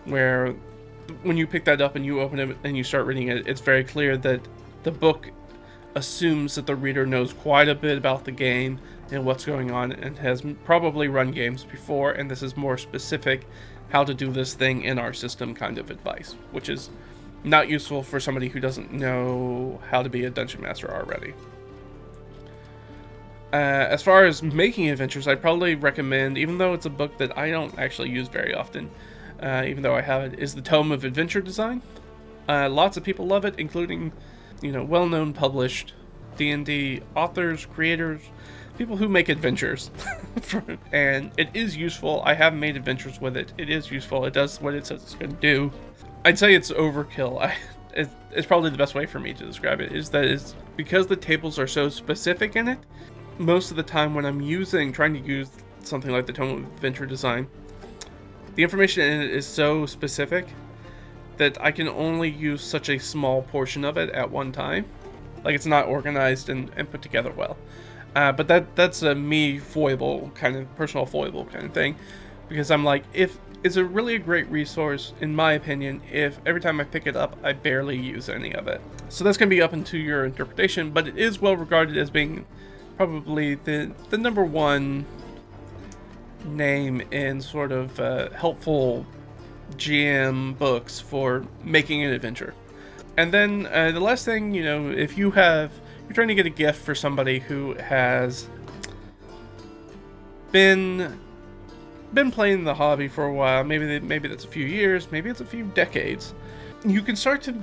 Where when you pick that up and you open it and you start reading it, it's very clear that the book assumes that the reader knows quite a bit about the game and what's going on and has probably run games before, and this is more specific how to do this thing in our system kind of advice, which is not useful for somebody who doesn't know how to be a dungeon master already. As far as making adventures, I'd probably recommend, even though it's a book that I don't actually use very often, even though I have it, is the Tome of Adventure Design. Lots of people love it, including well-known published D&D authors, creators, people who make adventures. And it is useful. I have made adventures with it. It is useful. It does what it says it's going to do. I'd say it's overkill. It's probably the best way for me to describe it, is that it's because the tables are so specific in it. Most of the time when I'm trying to use something like the Tome of Adventure Design, the information in it is so specific that I can only use such a small portion of it at one time. Like, it's not organized and put together well. But that's a personal foible kind of thing. Because I'm like, it's really a great resource, in my opinion, if every time I pick it up, I barely use any of it. So that's going to be up into your interpretation, but it is well regarded as being probably the number one name in sort of helpful GM books for making an adventure. And then the last thing, you know, if you're trying to get a gift for somebody who has been playing the hobby for a while, maybe that's a few years, maybe it's a few decades, you can start to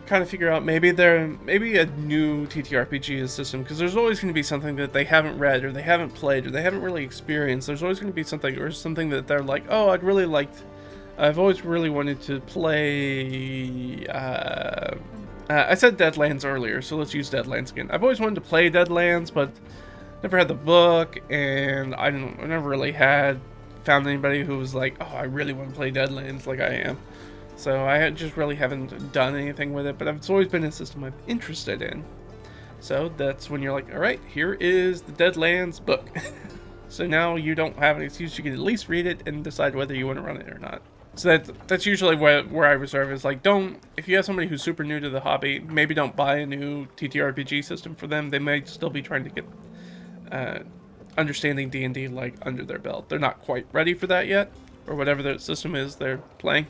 kind of figure out maybe a new TTRPG system, because there's always going to be something that they haven't read or they haven't played or they haven't really experienced. There's always going to be something that they're like, oh, I've always really wanted to play. I said Deadlands earlier, so let's use Deadlands again. I've always wanted to play Deadlands, but never had the book, and I never really found anybody who was like, oh, I really want to play Deadlands like I am. So I just really haven't done anything with it, but it's always been a system I'm interested in. So that's when you're like, all right, here is the Deadlands book. So now you don't have an excuse. You can at least read it and decide whether you want to run it or not. So that's usually where I reserve is like, if you have somebody who's super new to the hobby, maybe don't buy a new TTRPG system for them. They may still be trying to get understanding D&D like under their belt. They're not quite ready for that yet, or whatever the system is they're playing.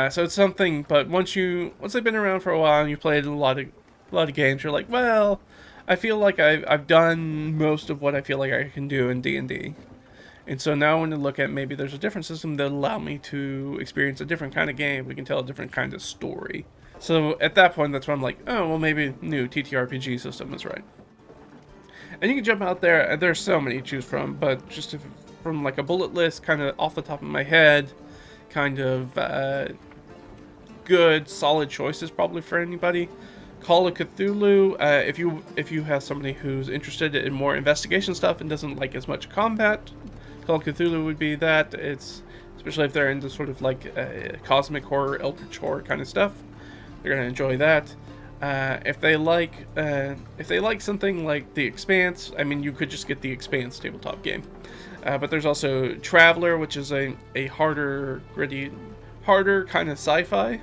So it's something, but once they've been around for a while and you played a lot of games, you're like, well, I feel like I've done most of what I feel like I can do in D&D. And so now when you look at maybe there's a different system that allow me to experience a different kind of game, we can tell a different kind of story. So at that point, that's when I'm like, oh, well, maybe new TTRPG system is right. And you can jump out there, there's so many to choose from, but just from like a bullet list, kind of off the top of my head, kind of good, solid choices probably for anybody. Call of Cthulhu, if you have somebody who's interested in more investigation stuff and doesn't like as much combat, Call of Cthulhu would be that. It's especially if they're into sort of like cosmic horror, eldritch horror kind of stuff, they're gonna enjoy that. If they like something like The Expanse, I mean, you could just get The Expanse tabletop game. But there's also Traveler, which is a harder, gritty, harder kind of sci-fi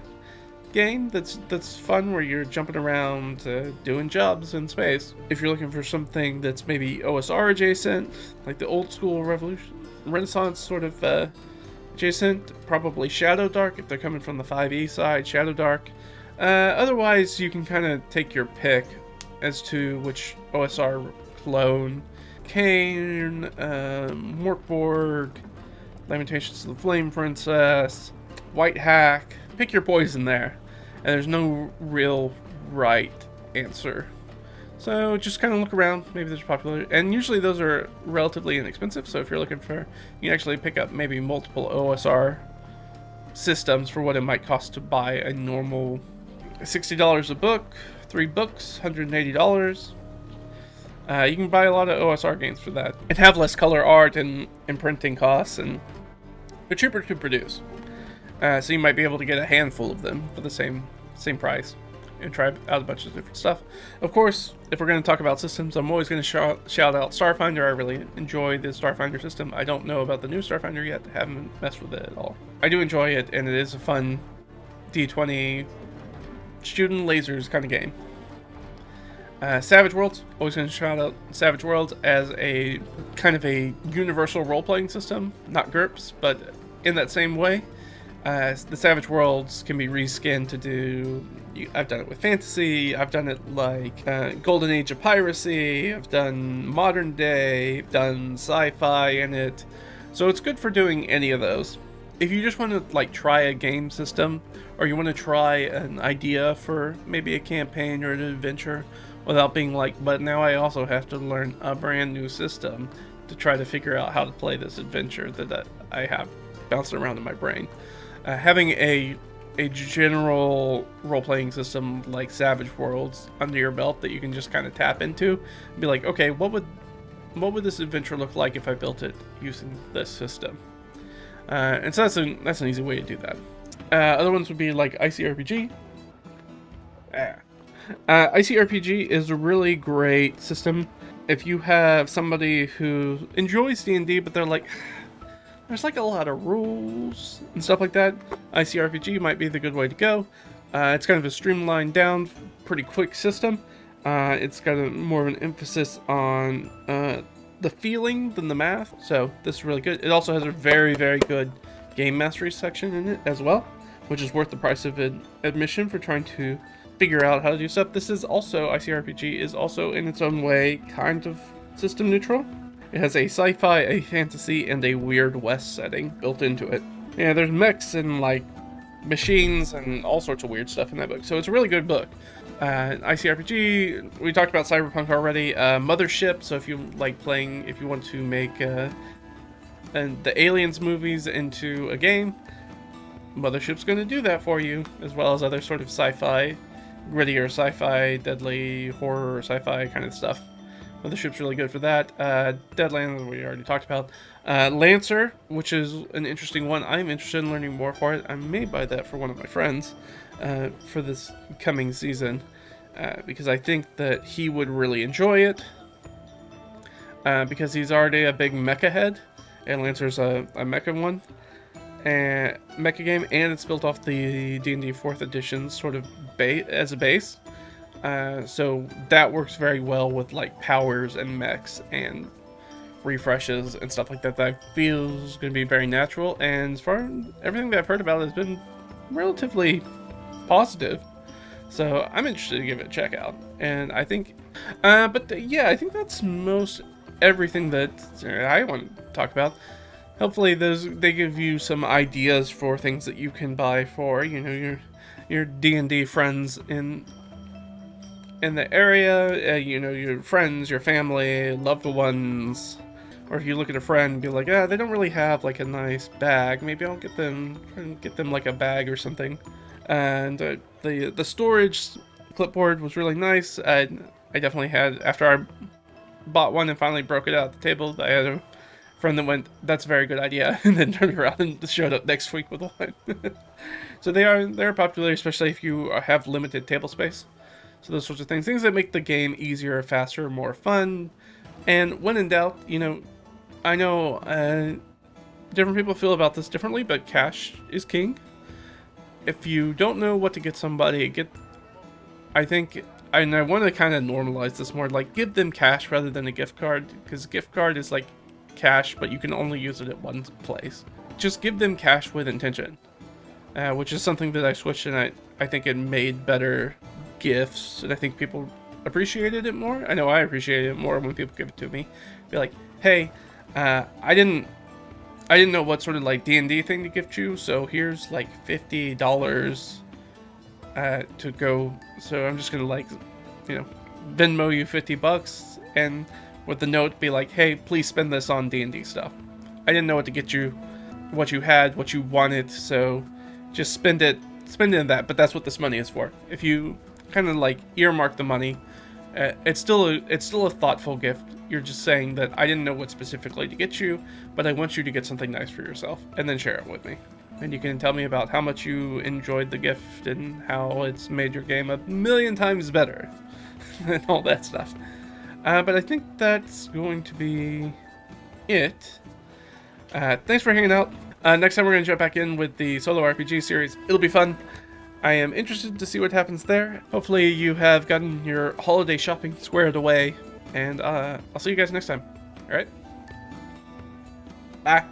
game that's fun, where you're jumping around doing jobs in space. If you're looking for something that's maybe OSR adjacent, like the old school Renaissance sort of adjacent, probably Shadow Dark if they're coming from the 5e side, Shadow Dark. Otherwise, you can kind of take your pick as to which OSR clone. Kane, Morkborg, Lamentations of the Flame Princess, White Hack. Pick your poison there. And there's no real right answer. So just kind of look around. Maybe there's popular. And usually those are relatively inexpensive. So if you're looking for, you can actually pick up maybe multiple OSR systems for what it might cost to buy a normal $60 a book, 3 books, $180. You can buy a lot of OSR games for that and have less color art and printing costs, and they're cheaper to produce. So you might be able to get a handful of them for the same price and try out a bunch of different stuff. Of course, if we're going to talk about systems, I'm always going to shout out Starfinder. I really enjoy the Starfinder system. I don't know about the new Starfinder yet. I haven't messed with it at all. I do enjoy it, and it is a fun D20 shooting lasers kind of game. Savage Worlds, always going to shout out Savage Worlds as a kind of a universal role-playing system. Not GURPS, but in that same way. The Savage Worlds can be reskinned to do... I've done it with fantasy, I've done it like Golden Age of Piracy, I've done modern day, I've done sci-fi in it. So it's good for doing any of those. If you just want to like try a game system, or you want to try an idea for maybe a campaign or an adventure, without being like, but now I also have to learn a brand new system to try to figure out how to play this adventure that I have bouncing around in my brain. Having a general role-playing system like Savage Worlds under your belt that you can just kind of tap into and be like, okay, what would this adventure look like if I built it using this system? And so that's an easy way to do that. Other ones would be like ICRPG. ICRPG is a really great system if you have somebody who enjoys D&D, but they're like, there's like a lot of rules and stuff like that. ICRPG might be the good way to go. It's kind of a streamlined down, pretty quick system. It's got more of an emphasis on the feeling than the math, so this is really good. It also has a very, very good game mastery section in it as well, which is worth the price of admission for trying to figure out how to do stuff. This is also, ICRPG is also in its own way kind of system neutral. It has a sci-fi, a fantasy, and a Weird West setting built into it. Yeah, there's mechs and like machines and all sorts of weird stuff in that book, so it's a really good book. ICRPG, we talked about Cyberpunk already. Mothership, so if you like playing, if you want to make the Aliens movies into a game, Mothership's going to do that for you, as well as other sort of sci-fi, grittier sci-fi, deadly horror sci-fi kind of stuff. Mothership's really good for that. Deadlands, we already talked about. Lancer, which is an interesting one. I'm interested in learning more for it. I may buy that for one of my friends for this coming season, because I think that he would really enjoy it, because he's already a big mecha head, and Lancer's a mecha one, and mecha game, and it's built off the D&D 4th edition sort of as a base. So that works very well with like powers and mechs and refreshes and stuff like that. That feels going to be very natural, and as far as everything that I've heard about it has been relatively positive. So I'm interested to give it a check out, and I think, yeah, I think that's most everything that I want to talk about. Hopefully they give you some ideas for things that you can buy for, you know, your D&D friends in the area, you know, your friends, your family, loved ones. Or if you look at a friend and be like, they don't really have like a nice bag, maybe I'll get them like a bag or something. And the storage clipboard was really nice. I definitely had, after I bought one and finally broke it out at the table, I had a friend that went, "That's a very good idea," and then turned around and showed up next week with one. So they're popular, especially if you have limited table space. So those sorts of things that make the game easier, faster, more fun. And when in doubt, you know, I know different people feel about this differently, but cash is king. If you don't know what to get somebody, I think, and I want to kind of normalize this more, like give them cash rather than a gift card, because gift card is like cash, but you can only use it at one place. Just give them cash with intention, which is something that I switched, and I think it made better gifts, and I think people appreciated it more. I know I appreciated it more when people give it to me. Be like, hey, I didn't know what sort of like D&D thing to gift you, so here's like $50 to go. So I'm just gonna, like, you know, Venmo you $50, and with the note be like, hey, please spend this on D&D stuff. I didn't know what to get you, what you had, what you wanted, so just spend it in that. But that's what this money is for. If you kind of like earmark the money, it's still a thoughtful gift. You're just saying that I didn't know what specifically to get you, but I want you to get something nice for yourself, and then share it with me. And you can tell me about how much you enjoyed the gift and how it's made your game a million times better and all that stuff. But I think that's going to be it. Thanks for hanging out. Next time we're going to jump back in with the solo RPG series. It'll be fun. I am interested to see what happens there. Hopefully you have gotten your holiday shopping squared away, and I'll see you guys next time. All right? Bye.